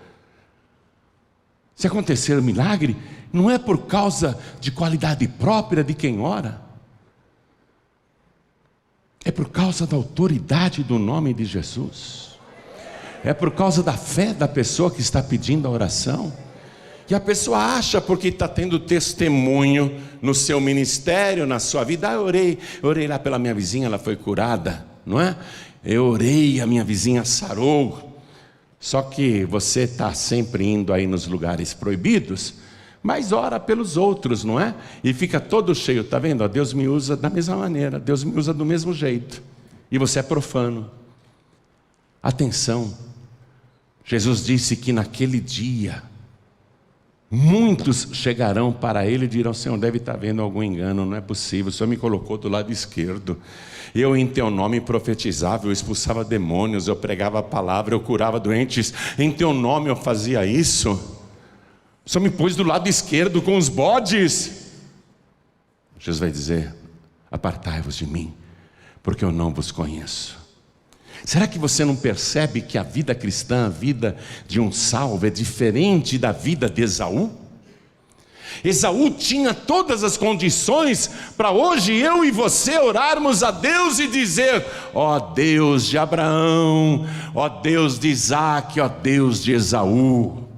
Se acontecer um milagre, não é por causa de qualidade própria de quem ora. É por causa da autoridade do nome de Jesus. É por causa da fé da pessoa que está pedindo a oração. E a pessoa acha, porque está tendo testemunho no seu ministério, na sua vida. Eu orei lá pela minha vizinha, ela foi curada, não é? Eu orei, a minha vizinha sarou. Só que você está sempre indo aí nos lugares proibidos, mas ora pelos outros, não é? E fica todo cheio, está vendo? Deus me usa da mesma maneira, Deus me usa do mesmo jeito. E você é profano. Atenção, Jesus disse que naquele dia, muitos chegarão para ele e dirão: Senhor, deve estar havendo algum engano, não é possível, o Senhor me colocou do lado esquerdo, eu em teu nome profetizava, eu expulsava demônios, eu pregava a palavra, eu curava doentes, em teu nome eu fazia isso, o Senhor me pôs do lado esquerdo com os bodes. Jesus vai dizer: apartai-vos de mim, porque eu não vos conheço. Será que você não percebe que a vida cristã, a vida de um salvo, é diferente da vida de Esaú? Esaú tinha todas as condições para hoje eu e você orarmos a Deus e dizer: ó Deus de Abraão, ó Deus de Isaac, ó Deus de Esaú.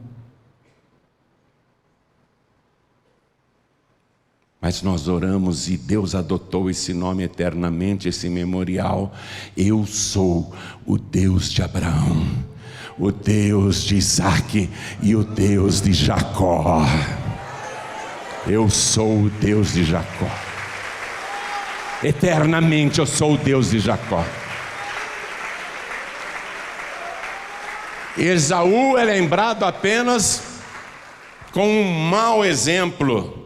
Mas nós oramos e Deus adotou esse nome eternamente, esse memorial. Eu sou o Deus de Abraão, o Deus de Isaac e o Deus de Jacó. Eu sou o Deus de Jacó. Eternamente eu sou o Deus de Jacó. Esaú é lembrado apenas com um mau exemplo.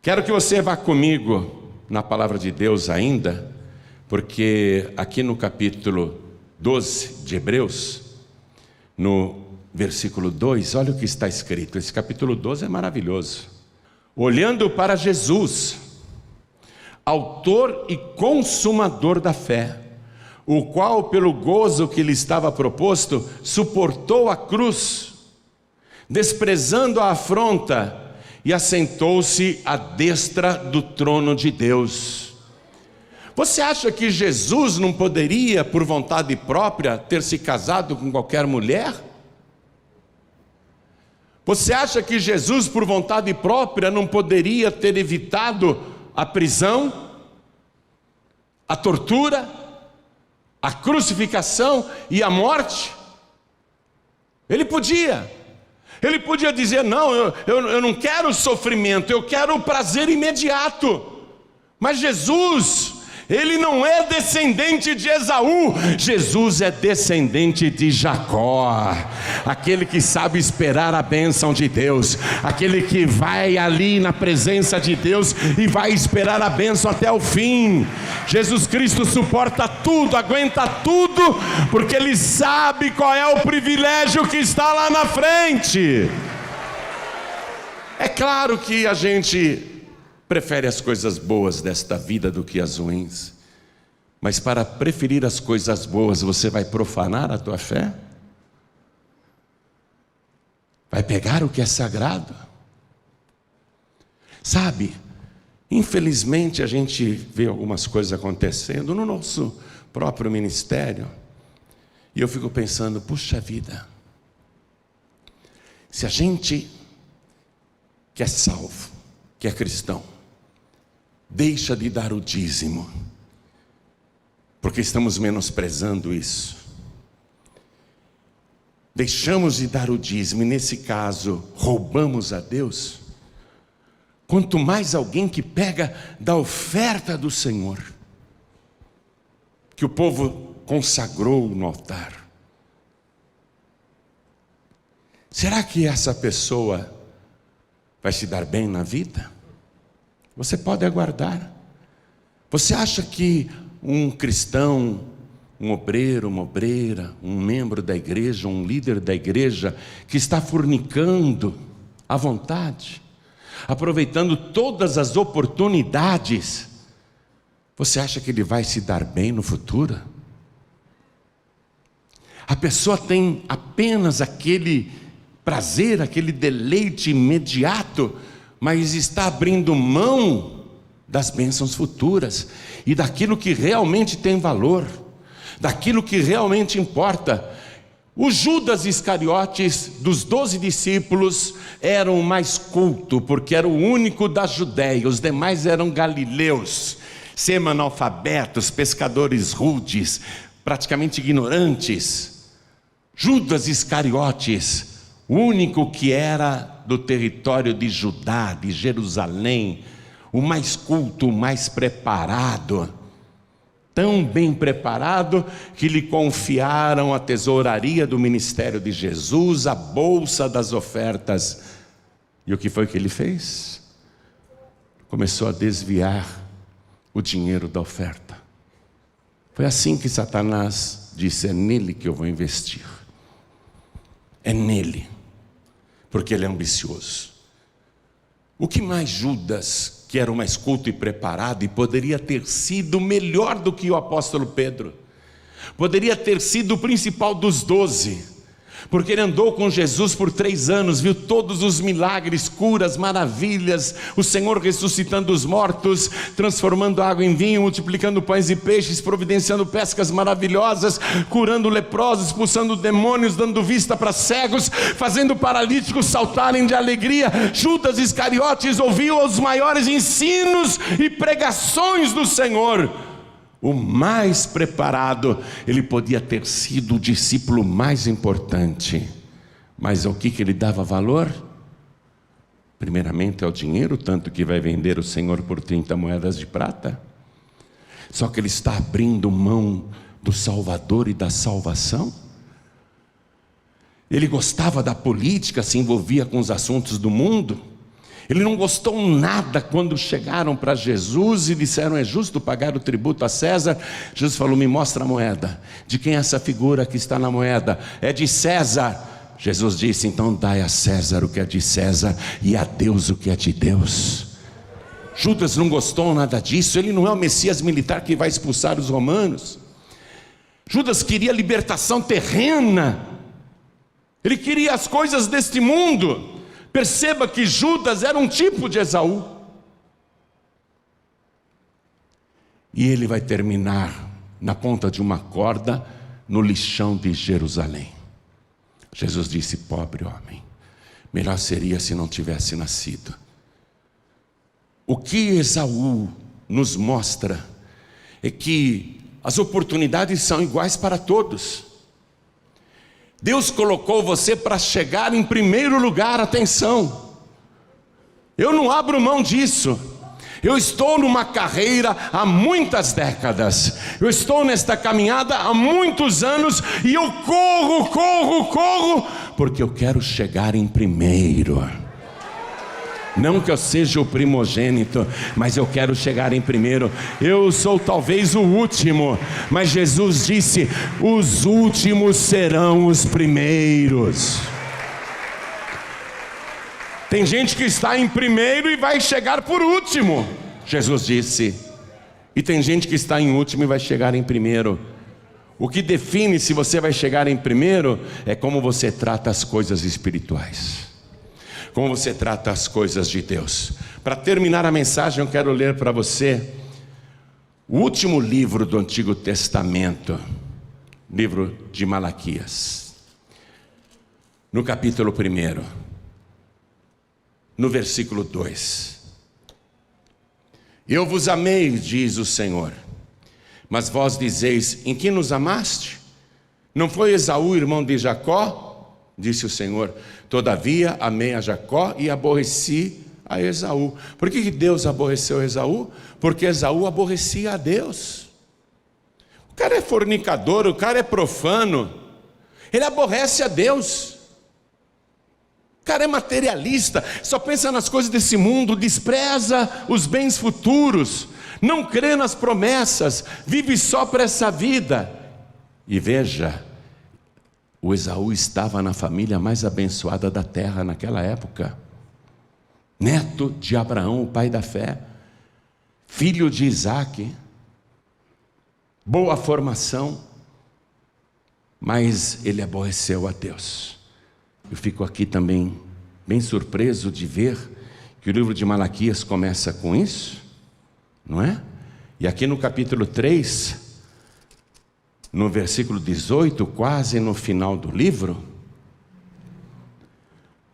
Quero que você vá comigo na palavra de Deus ainda, porque aqui no capítulo 12 de Hebreus, no versículo 2, olha o que está escrito. Esse capítulo 12 é maravilhoso. Olhando para Jesus, autor e consumador da fé, o qual pelo gozo que lhe estava proposto, suportou a cruz, desprezando a afronta, e assentou-se à destra do trono de Deus. Você acha que Jesus não poderia, por vontade própria, ter se casado com qualquer mulher? Você acha que Jesus, por vontade própria, não poderia ter evitado a prisão, a tortura, a crucificação e a morte? Ele podia dizer: não, eu não quero sofrimento, eu quero o prazer imediato. Mas Jesus, ele não é descendente de Esaú, Jesus é descendente de Jacó, aquele que sabe esperar a bênção de Deus, aquele que vai ali na presença de Deus e vai esperar a bênção até o fim. Jesus Cristo suporta tudo, aguenta tudo, porque ele sabe qual é o privilégio que está lá na frente. É claro que a gente prefere as coisas boas desta vida do que as ruins. Mas para preferir as coisas boas, você vai profanar a tua fé? Vai pegar o que é sagrado? Sabe, infelizmente a gente vê algumas coisas acontecendo no nosso próprio ministério. E eu fico pensando, puxa vida, se a gente que é salvo, que é cristão, deixa de dar o dízimo, porque estamos menosprezando isso. Deixamos de dar o dízimo e, nesse caso, roubamos a Deus. Quanto mais alguém que pega da oferta do Senhor, que o povo consagrou no altar. Será que essa pessoa vai se dar bem na vida? Você pode aguardar. Você acha que um cristão, um obreiro, uma obreira, um membro da igreja, um líder da igreja, que está fornicando à vontade, aproveitando todas as oportunidades, você acha que ele vai se dar bem no futuro? A pessoa tem apenas aquele prazer, aquele deleite imediato, mas está abrindo mão das bênçãos futuras e daquilo que realmente tem valor, daquilo que realmente importa. O Judas Iscariotes, dos 12 discípulos, era o mais culto, porque era o único da Judéia, os demais eram galileus, semi-analfabetos, pescadores rudes, praticamente ignorantes. Judas Iscariotes, o único que era do território de Judá, de Jerusalém, o mais culto, o mais preparado, tão bem preparado que lhe confiaram a tesouraria do ministério de Jesus, a bolsa das ofertas. E o que foi que ele fez? Começou a desviar o dinheiro da oferta. Foi assim que Satanás disse: é nele que eu vou investir, é nele, porque ele é ambicioso. O que mais Judas, que era o mais culto e preparado, e poderia ter sido melhor do que o apóstolo Pedro, poderia ter sido o principal dos 12, porque ele andou com Jesus por 3 anos, viu todos os milagres, curas, maravilhas, o Senhor ressuscitando os mortos, transformando água em vinho, multiplicando pães e peixes, providenciando pescas maravilhosas, curando leprosos, expulsando demônios, dando vista para cegos, fazendo paralíticos saltarem de alegria. Judas Iscariotes ouviu os maiores ensinos e pregações do Senhor. O mais preparado, ele podia ter sido o discípulo mais importante, mas ao que ele dava valor? Primeiramente ao dinheiro, tanto que vai vender o Senhor por 30 moedas de prata. Só que ele está abrindo mão do Salvador e da salvação. Ele gostava da política, se envolvia com os assuntos do mundo. Ele não gostou nada quando chegaram para Jesus e disseram: é justo pagar o tributo a César? Jesus falou: me mostra a moeda. De quem é essa figura que está na moeda? É de César. Jesus disse: então dai a César o que é de César e a Deus o que é de Deus. Judas não gostou nada disso. Ele não é o Messias militar que vai expulsar os romanos. Judas queria libertação terrena. Ele queria as coisas deste mundo. Perceba que Judas era um tipo de Esaú. E ele vai terminar na ponta de uma corda, no lixão de Jerusalém. Jesus disse: pobre homem, melhor seria se não tivesse nascido. O que Esaú nos mostra é que as oportunidades são iguais para todos. Deus colocou você para chegar em primeiro lugar, atenção. Eu não abro mão disso. Eu estou numa carreira há muitas décadas. Eu estou nesta caminhada há muitos anos e eu corro, porque eu quero chegar em primeiro. Não que eu seja o primogênito, mas eu quero chegar em primeiro. Eu sou talvez o último, mas Jesus disse: os últimos serão os primeiros. Tem gente que está em primeiro e vai chegar por último, Jesus disse. E tem gente que está em último e vai chegar em primeiro. O que define se você vai chegar em primeiro é como você trata as coisas espirituais, como você trata as coisas de Deus. Para terminar a mensagem, eu quero ler para você o último livro do Antigo Testamento, livro de Malaquias, no capítulo 1, no versículo 2. Eu vos amei, diz o Senhor, mas vós dizeis: em que nos amaste? Não foi Esaú, irmão de Jacó? Disse o Senhor: todavia amei a Jacó e aborreci a Esaú. Por que Deus aborreceu Esaú? Porque Esaú aborrecia a Deus. O cara é fornicador, o cara é profano, ele aborrece a Deus. O cara é materialista, só pensa nas coisas desse mundo, despreza os bens futuros, não crê nas promessas, vive só para essa vida. E veja, o Esaú estava na família mais abençoada da terra naquela época, neto de Abraão, o pai da fé, filho de Isaac, boa formação, mas ele aborreceu a Deus. Eu fico aqui também bem surpreso de ver que o livro de Malaquias começa com isso, não é? E aqui no capítulo 3, no versículo 18, quase no final do livro,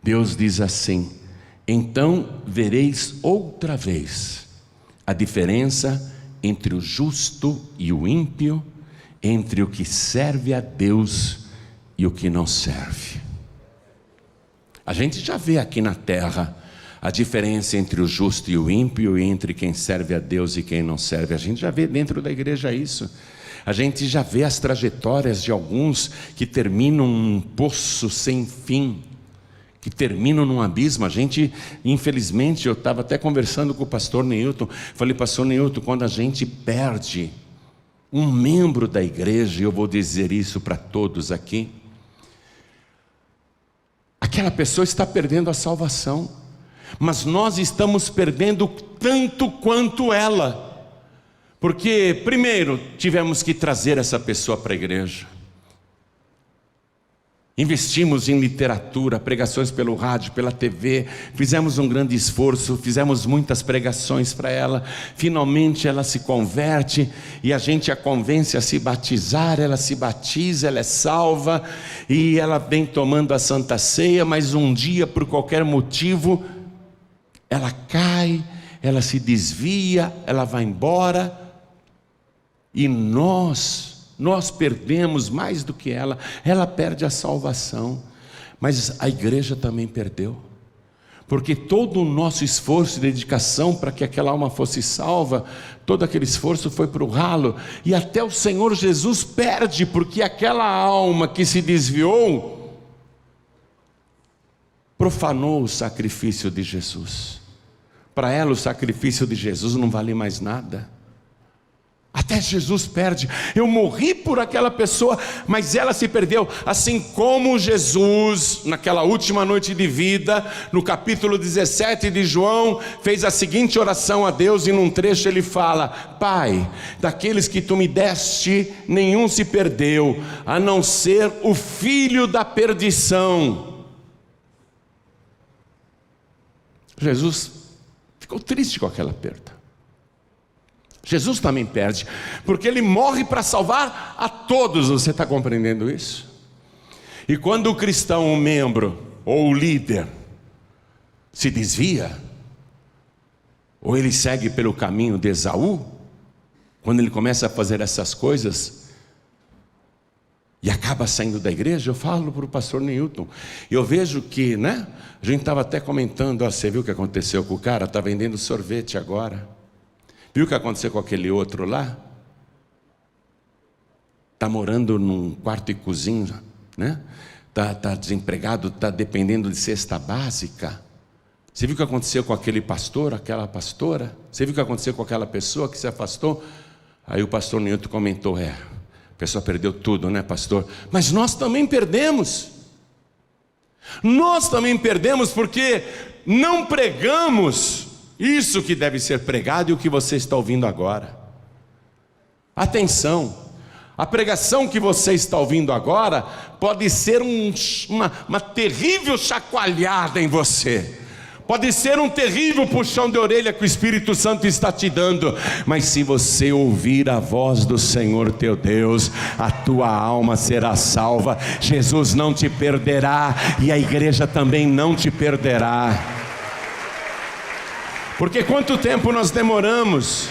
Deus diz assim: então vereis outra vez a diferença entre o justo e o ímpio, entre o que serve a Deus e o que não serve. A gente já vê aqui na terra a diferença entre o justo e o ímpio, e entre quem serve a Deus e quem não serve. A gente já vê dentro da igreja isso. A gente já vê as trajetórias de alguns que terminam num poço sem fim, que terminam num abismo. A gente, infelizmente, eu estava até conversando com o pastor Neilton, falei: pastor Neilton, quando a gente perde um membro da igreja, e eu vou dizer isso para todos aqui, aquela pessoa está perdendo a salvação, mas nós estamos perdendo tanto quanto ela, porque primeiro tivemos que trazer essa pessoa para a igreja, investimos em literatura, pregações pelo rádio, pela TV, fizemos um grande esforço, fizemos muitas pregações para ela, finalmente ela se converte, e a gente a convence a se batizar, ela se batiza, ela é salva, e ela vem tomando a Santa Ceia, mas um dia, por qualquer motivo, ela cai, ela se desvia, ela vai embora, e nós perdemos mais do que ela perde a salvação, mas a igreja também perdeu, porque todo o nosso esforço e dedicação para que aquela alma fosse salva, todo aquele esforço foi para o ralo, e até o Senhor Jesus perde, porque aquela alma que se desviou, profanou o sacrifício de Jesus. Para ela o sacrifício de Jesus não vale mais nada. Até Jesus perde. Eu morri por aquela pessoa, mas ela se perdeu. Assim como Jesus, naquela última noite de vida, no capítulo 17 de João, fez a seguinte oração a Deus, e num trecho ele fala: Pai, daqueles que tu me deste, nenhum se perdeu, a não ser o filho da perdição. Jesus ficou triste com aquela perda. Jesus também perde, porque ele morre para salvar a todos. Você está compreendendo isso? E quando o cristão, o membro ou o líder, se desvia, ou ele segue pelo caminho de Esaú, quando ele começa a fazer essas coisas e acaba saindo da igreja. Eu falo para o pastor Newton, eu vejo que, né? A gente estava até comentando, você viu o que aconteceu com o cara? Está vendendo sorvete agora. Viu o que aconteceu com aquele outro lá? Está morando num quarto e cozinha, né? Está desempregado, está dependendo de cesta básica. Você viu o que aconteceu com aquele pastor, aquela pastora? Você viu o que aconteceu com aquela pessoa que se afastou? Aí o pastor Newton comentou, a pessoa perdeu tudo, né, pastor? Mas nós também perdemos. Nós também perdemos porque não pregamos isso que deve ser pregado e o que você está ouvindo agora. Atenção, a pregação que você está ouvindo agora pode ser uma terrível chacoalhada em você. Pode ser um terrível puxão de orelha que o Espírito Santo está te dando, mas se você ouvir a voz do Senhor teu Deus, a tua alma será salva. Jesus não te perderá e a igreja também não te perderá. Porque quanto tempo nós demoramos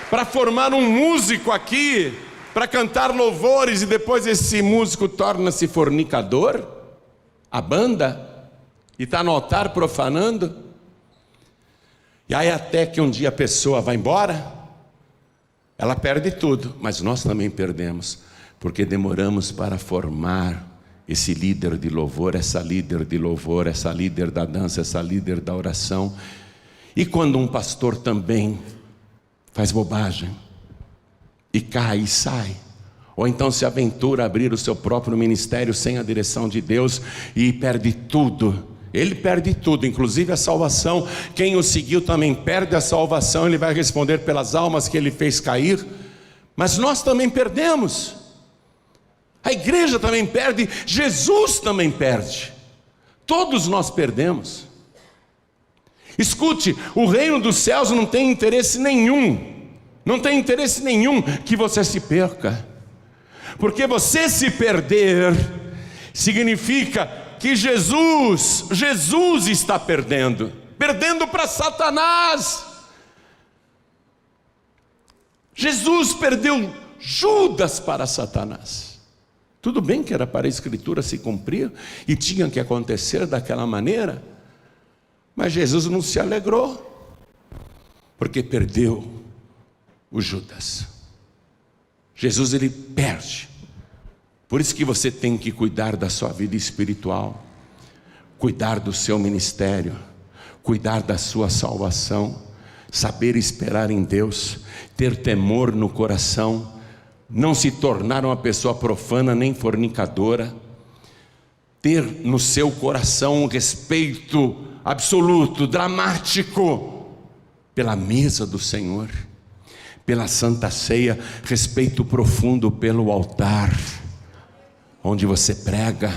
para formar um músico aqui, para cantar louvores, e depois esse músico torna-se fornicador? A banda? E está no altar profanando? E aí até que um dia a pessoa vai embora, ela perde tudo, mas nós também perdemos, porque demoramos para formar esse líder de louvor, essa líder de louvor, essa líder da dança, essa líder da oração. E quando um pastor também faz bobagem, e cai e sai, ou então se aventura a abrir o seu próprio ministério sem a direção de Deus e perde tudo, ele perde tudo, inclusive a salvação. Quem o seguiu também perde a salvação. Ele vai responder pelas almas que ele fez cair. Mas nós também perdemos. A igreja também perde. Jesus também perde. Todos nós perdemos. Escute, o reino dos céus não tem interesse nenhum. Não tem interesse nenhum que você se perca. Porque você se perder significa que Jesus está perdendo para Satanás. Jesus perdeu Judas para Satanás. Tudo bem que era para a Escritura se cumprir e tinha que acontecer daquela maneira, mas Jesus não se alegrou, porque perdeu o Judas. Jesus, ele perde. Por isso que você tem que cuidar da sua vida espiritual, cuidar do seu ministério, cuidar da sua salvação, saber esperar em Deus, ter temor no coração, não se tornar uma pessoa profana nem fornicadora, ter no seu coração um respeito absoluto, dramático, pela mesa do Senhor, pela Santa Ceia, respeito profundo pelo altar, onde você prega,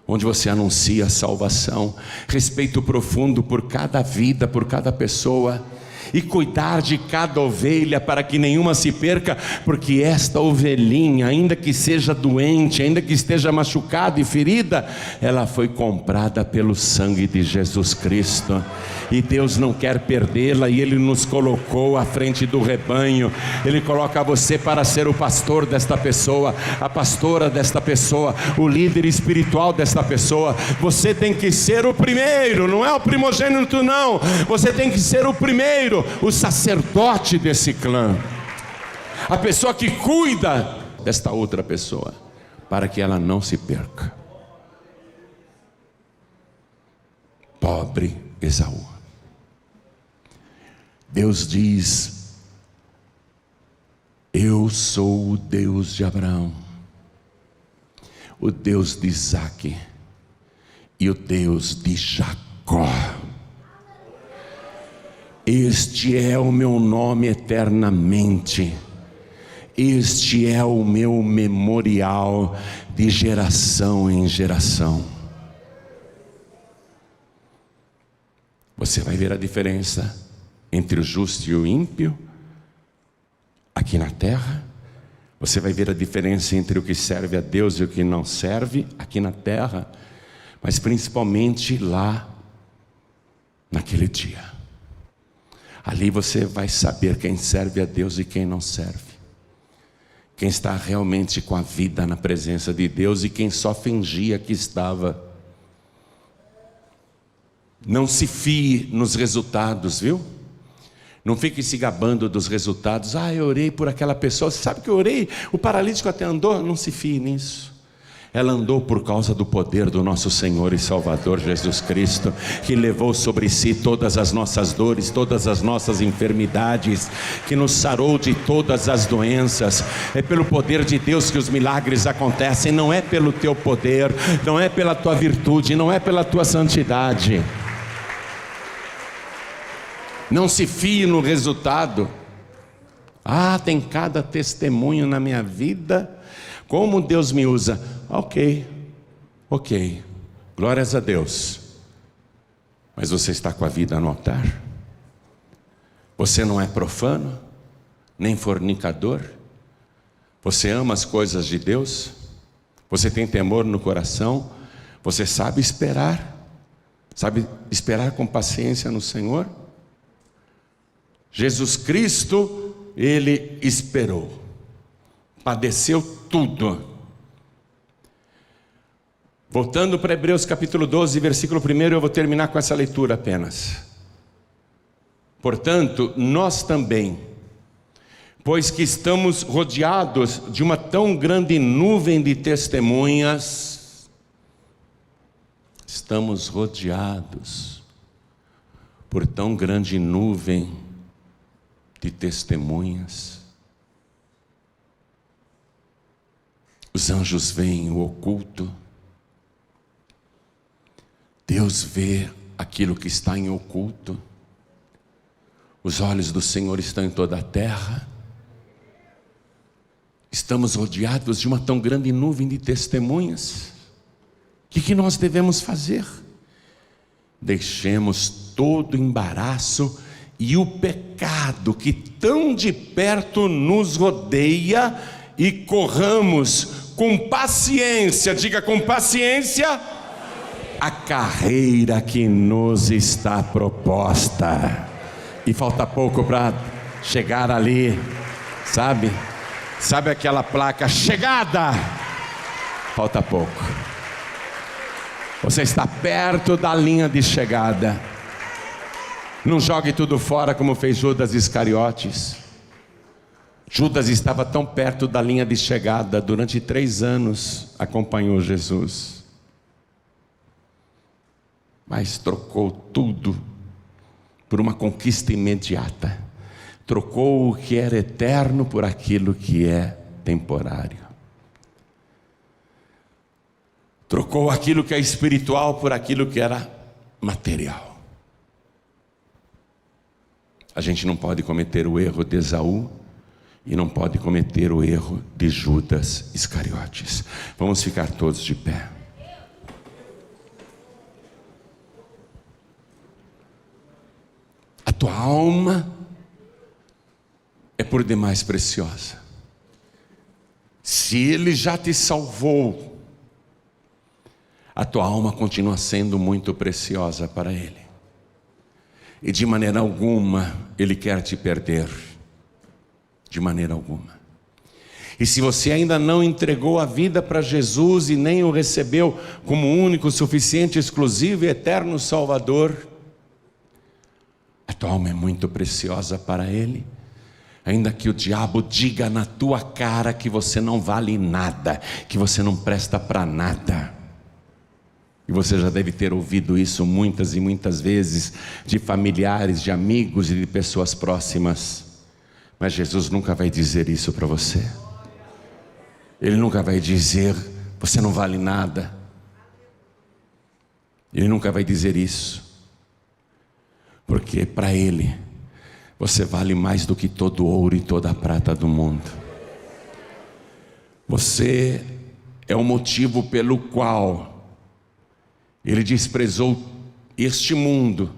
onde você anuncia a salvação, respeito profundo por cada vida, por cada pessoa, e cuidar de cada ovelha para que nenhuma se perca, porque esta ovelhinha, ainda que seja doente, ainda que esteja machucada e ferida, ela foi comprada pelo sangue de Jesus Cristo, e Deus não quer perdê-la, e Ele nos colocou à frente do rebanho. Ele coloca você para ser o pastor desta pessoa, a pastora desta pessoa, o líder espiritual desta pessoa. Você tem que ser o primeiro, não é o primogênito não, você tem que ser o primeiro, o sacerdote desse clã, a pessoa que cuida desta outra pessoa, para que ela não se perca. Pobre Esaú. Deus diz: eu sou o Deus de Abraão, o Deus de Isaque e o Deus de Jacó. Este é o meu nome eternamente, este é o meu memorial de geração em geração. Você vai ver a diferença entre o justo e o ímpio aqui na terra. Você vai ver a diferença entre o que serve a Deus e o que não serve aqui na terra, mas principalmente lá naquele dia. Ali você vai saber quem serve a Deus e quem não serve. Quem está realmente com a vida na presença de Deus e quem só fingia que estava. Não se fie nos resultados, viu? Não fique se gabando dos resultados. Eu orei por aquela pessoa. Você sabe que eu orei? O paralítico até andou. Não se fie nisso. Ela andou por causa do poder do nosso Senhor e Salvador Jesus Cristo, que levou sobre si todas as nossas dores, todas as nossas enfermidades, que nos sarou de todas as doenças. É pelo poder de Deus que os milagres acontecem. Não é pelo teu poder, não é pela tua virtude, não é pela tua santidade. Não se fie no resultado. Tem cada testemunho na minha vida, como Deus me usa. Ok, glórias a Deus. Mas você está com a vida no altar? Você não é profano, nem fornicador? Você ama as coisas de Deus? Você tem temor no coração? Você sabe esperar? Sabe esperar com paciência no Senhor? Jesus Cristo, Ele esperou, padeceu tudo. Voltando para Hebreus capítulo 12, versículo 1, eu vou terminar com essa leitura apenas. Portanto, nós também, pois que estamos rodeados de uma tão grande nuvem de testemunhas, estamos rodeados por tão grande nuvem de testemunhas. Os anjos veem o oculto. Deus vê aquilo que está em oculto. Os olhos do Senhor estão em toda a terra. Estamos rodeados de uma tão grande nuvem de testemunhas. O que nós devemos fazer? Deixemos todo o embaraço e o pecado que tão de perto nos rodeia e corramos com paciência, diga com paciência, a carreira que nos está proposta. E falta pouco para chegar ali, sabe aquela placa, chegada? Falta pouco. Você está perto da linha de chegada. Não jogue tudo fora como fez Judas Iscariotes. Judas estava tão perto da linha de chegada, durante 3 anos acompanhou Jesus, mas trocou tudo por uma conquista imediata. Trocou o que era eterno por aquilo que é temporário. Trocou aquilo que é espiritual por aquilo que era material. A gente não pode cometer o erro de Esaú e não pode cometer o erro de Judas Iscariotes. Vamos ficar todos de pé. A tua alma é por demais preciosa. Se Ele já te salvou, a tua alma continua sendo muito preciosa para Ele. E de maneira alguma Ele quer te perder. De maneira alguma. E se você ainda não entregou a vida para Jesus e nem o recebeu como único, suficiente, exclusivo e eterno Salvador, a tua alma é muito preciosa para Ele. Ainda que o diabo diga na tua cara que você não vale nada, que você não presta para nada. E você já deve ter ouvido isso muitas e muitas vezes, de familiares, de amigos e de pessoas próximas. Mas Jesus nunca vai dizer isso para você. Ele nunca vai dizer, você não vale nada. Ele nunca vai dizer isso. Porque para Ele, você vale mais do que todo o ouro e toda a prata do mundo. Você é o motivo pelo qual Ele desprezou este mundo,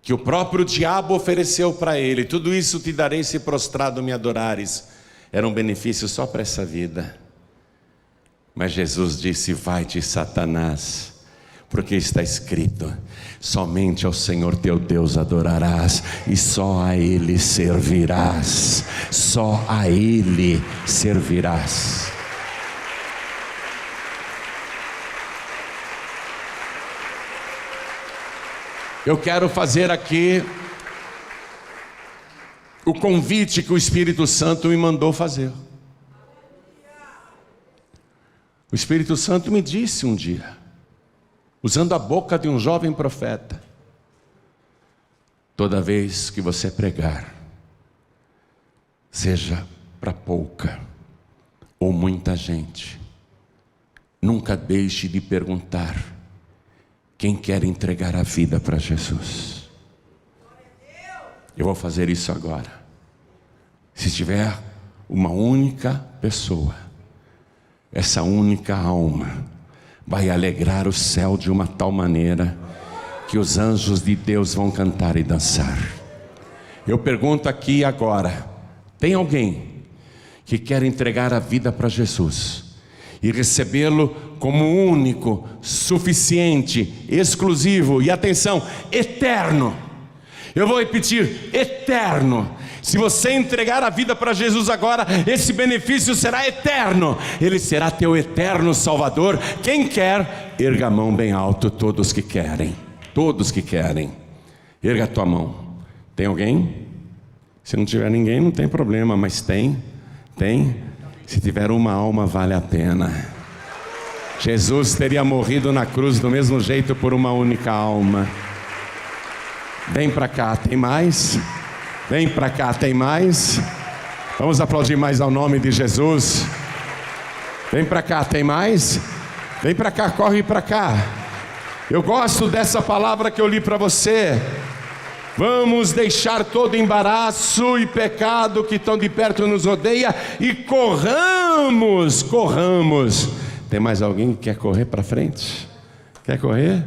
que o próprio diabo ofereceu para Ele. Tudo isso te darei se prostrado me adorares. Era um benefício só para essa vida. Mas Jesus disse, vai-te Satanás, porque está escrito: somente ao Senhor teu Deus adorarás, e só a Ele servirás. Só a Ele servirás. Eu quero fazer aqui o convite que o Espírito Santo me mandou fazer. O Espírito Santo me disse um dia, usando a boca de um jovem profeta: toda vez que você pregar, seja para pouca ou muita gente, nunca deixe de perguntar quem quer entregar a vida para Jesus. Eu vou fazer isso agora. Se tiver uma única pessoa, essa única alma vai alegrar o céu de uma tal maneira que os anjos de Deus vão cantar e dançar. Eu pergunto aqui agora: tem alguém que quer entregar a vida para Jesus e recebê-lo como único, suficiente, exclusivo e, atenção, eterno? Eu vou repetir: eterno. Se você entregar a vida para Jesus agora, esse benefício será eterno. Ele será teu eterno Salvador. Quem quer, erga a mão bem alto. Todos que querem. Todos que querem. Erga a tua mão. Tem alguém? Se não tiver ninguém, não tem problema. Mas tem? Se tiver uma alma, vale a pena. Jesus teria morrido na cruz do mesmo jeito por uma única alma. Vem para cá, tem mais? Vem para cá, tem mais? Vamos aplaudir mais ao nome de Jesus. Vem para cá, tem mais? Vem para cá, corre para cá. Eu gosto dessa palavra que eu li para você. Vamos deixar todo embaraço e pecado que tão de perto nos rodeia e corramos. Tem mais alguém que quer correr para frente? Quer correr?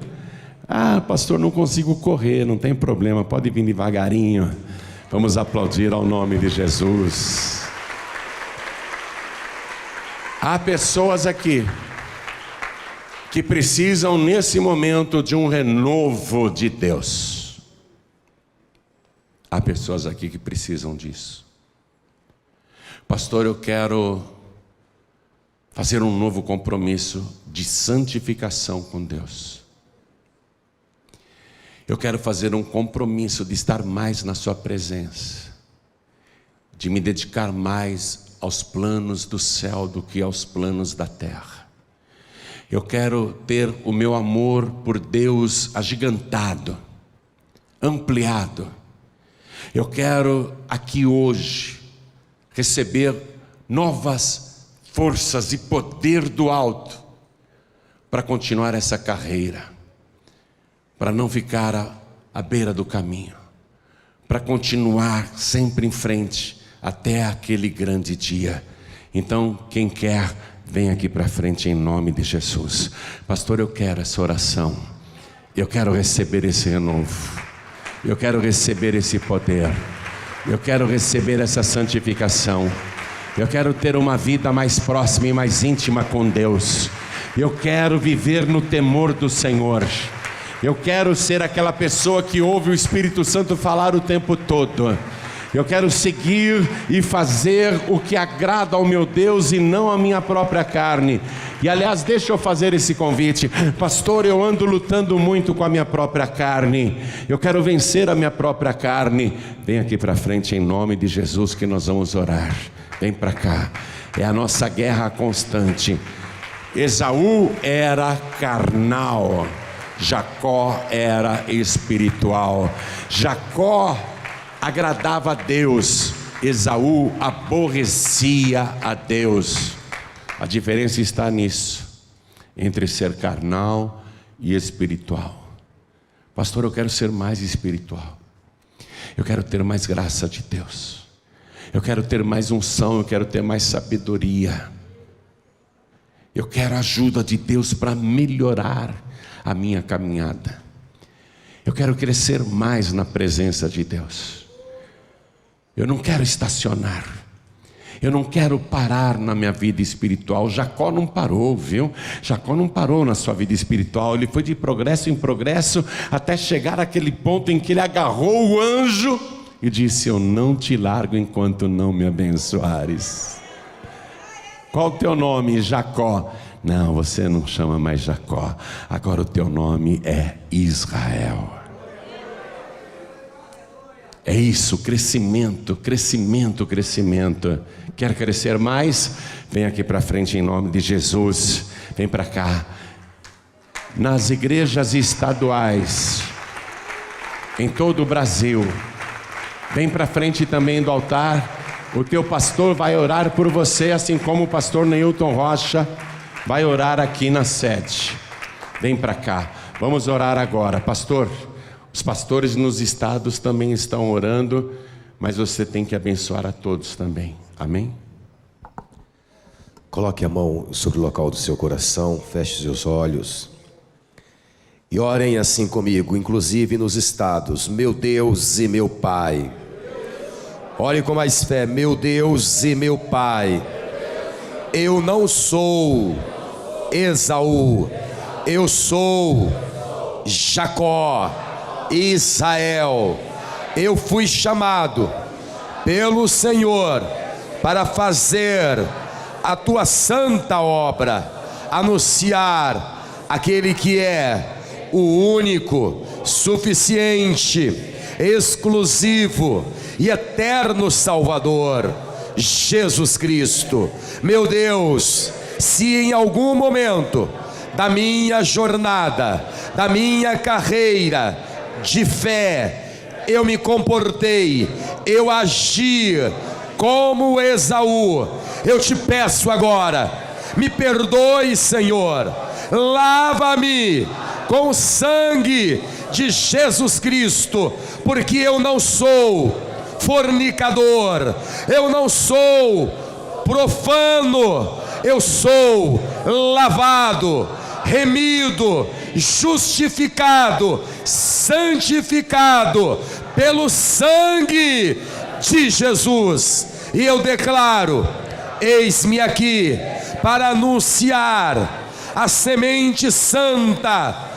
Ah, pastor, não consigo correr. Não tem problema, pode vir devagarinho. Vamos aplaudir ao nome de Jesus. Há pessoas aqui que precisam nesse momento de um renovo de Deus. Há pessoas aqui que precisam disso. Pastor, eu quero fazer um novo compromisso de santificação com Deus. Eu quero fazer um compromisso de estar mais na sua presença, de me dedicar mais aos planos do céu do que aos planos da terra. Eu quero ter o meu amor por Deus agigantado, ampliado. Eu quero aqui hoje receber novas forças e poder do alto para continuar essa carreira, para não ficar à beira do caminho, para continuar sempre em frente até aquele grande dia. Então, quem quer, vem aqui para frente em nome de Jesus. Pastor, eu quero essa oração, eu quero receber esse renovo, eu quero receber esse poder, eu quero receber essa santificação, eu quero ter uma vida mais próxima e mais íntima com Deus, eu quero viver no temor do Senhor. Eu quero ser aquela pessoa que ouve o Espírito Santo falar o tempo todo. Eu quero seguir e fazer o que agrada ao meu Deus e não à minha própria carne. E aliás, deixa eu fazer esse convite. Pastor, eu ando lutando muito com a minha própria carne. Eu quero vencer a minha própria carne. Vem aqui para frente em nome de Jesus que nós vamos orar. Vem para cá. É a nossa guerra constante. Esaú era carnal, Jacó era espiritual. Jacó agradava a Deus, Esaú aborrecia a Deus. A diferença está nisso, entre ser carnal e espiritual. Pastor, eu quero ser mais espiritual, eu quero ter mais graça de Deus, eu quero ter mais unção, eu quero ter mais sabedoria, eu quero a ajuda de Deus para melhorar a minha caminhada. Eu quero crescer mais na presença de Deus. Eu não quero estacionar. Eu não quero parar na minha vida espiritual. Jacó não parou, viu? Jacó não parou na sua vida espiritual. Ele foi de progresso em progresso até chegar àquele ponto em que ele agarrou o anjo e disse: eu não te largo enquanto não me abençoares. Qual o teu nome? Jacó. Não, você não chama mais Jacó. Agora o teu nome é Israel. É isso, crescimento, crescimento, crescimento. Quer crescer mais? Vem aqui para frente em nome de Jesus. Vem para cá. Nas igrejas estaduais, em todo o Brasil, vem para frente também do altar. O teu pastor vai orar por você, assim como o pastor Neilton Rocha vai orar aqui na sede. Vem para cá, vamos orar agora. Pastor, os pastores nos estados também estão orando, mas você tem que abençoar a todos também, amém? Coloque a mão sobre o local do seu coração, feche seus olhos e orem assim comigo, inclusive nos estados. Meu Deus e meu Pai, ore com mais fé. Meu Deus e meu Pai, eu não sou Esaú, eu sou Jacó, Israel. Eu fui chamado pelo Senhor para fazer a tua santa obra, anunciar aquele que é o único, suficiente, exclusivo e eterno Salvador, Jesus Cristo. Meu Deus, se em algum momento da minha jornada, da minha carreira de fé, eu me comportei, eu agi como Esaú, eu te peço agora, me perdoe, Senhor, lava-me com o sangue de Jesus Cristo, porque eu não sou fornicador, eu não sou profano, eu sou lavado, remido, justificado, santificado pelo sangue de Jesus. E eu declaro: eis-me aqui para anunciar a semente santa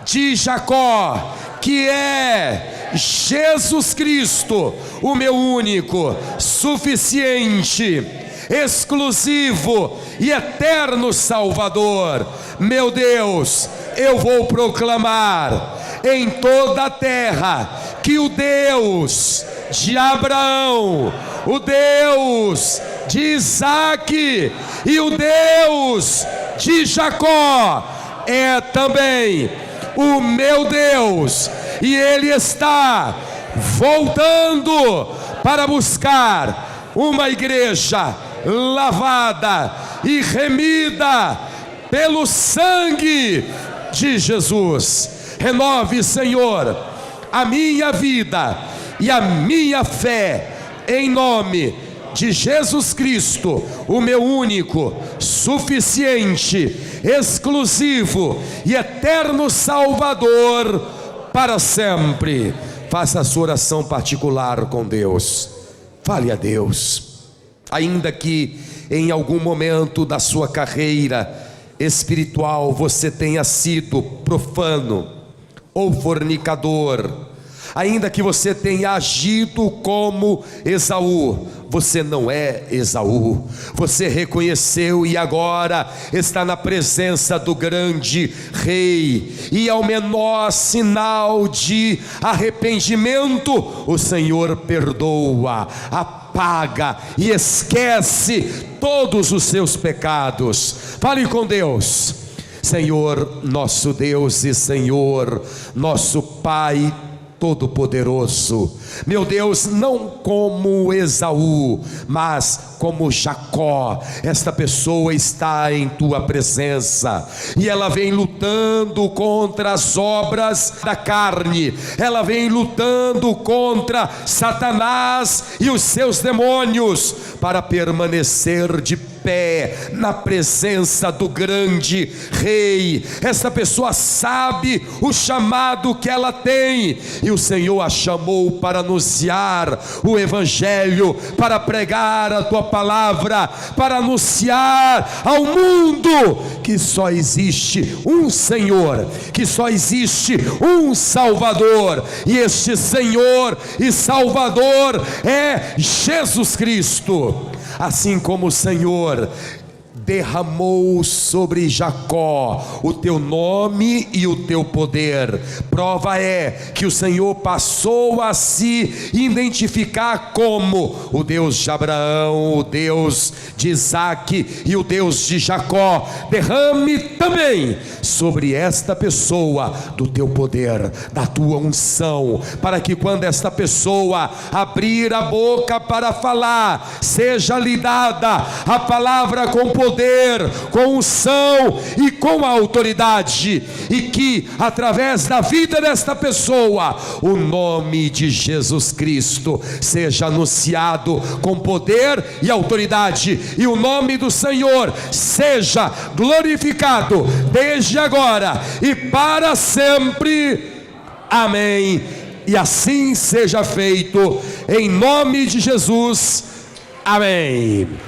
de Jacó, que é Jesus Cristo, o meu único, suficiente, exclusivo e eterno Salvador. Meu Deus, eu vou proclamar em toda a terra que o Deus de Abraão, o Deus de Isaque e o Deus de Jacó é também o meu Deus, e Ele está voltando para buscar uma igreja lavada e remida pelo sangue de Jesus. Renove, Senhor, a minha vida e a minha fé em nome de Jesus Cristo, o meu único, suficiente, exclusivo e eterno Salvador para sempre. Faça a sua oração particular com Deus. Fale a Deus. Ainda que em algum momento da sua carreira espiritual você tenha sido profano ou fornicador, ainda que você tenha agido como Esaú, você não é Esaú. Você reconheceu e agora está na presença do grande rei, e ao menor sinal de arrependimento, o Senhor perdoa, apaga e esquece todos os seus pecados. Fale com Deus. Senhor nosso Deus e Senhor nosso Pai Todo-Poderoso, meu Deus, não como Esaú, mas como Jacó, esta pessoa está em tua presença e ela vem lutando contra as obras da carne, ela vem lutando contra Satanás e os seus demônios para permanecer de pé pé na presença do grande Rei. Essa pessoa sabe o chamado que ela tem, e o Senhor a chamou para anunciar o Evangelho, para pregar a tua palavra, para anunciar ao mundo que só existe um Senhor, que só existe um Salvador, e este Senhor e Salvador é Jesus Cristo. Assim como o Senhor derramou sobre Jacó o teu nome e o teu poder, prova é que o Senhor passou a se identificar como o Deus de Abraão, o Deus de Isaac e o Deus de Jacó. Derrame também sobre esta pessoa do teu poder, da tua unção, para que quando esta pessoa abrir a boca para falar, seja lhe dada a palavra com poder, com unção e com autoridade, e que através da vida desta pessoa o nome de Jesus Cristo seja anunciado com poder e autoridade, e o nome do Senhor seja glorificado desde agora e para sempre. Amém. E assim seja feito em nome de Jesus. Amém.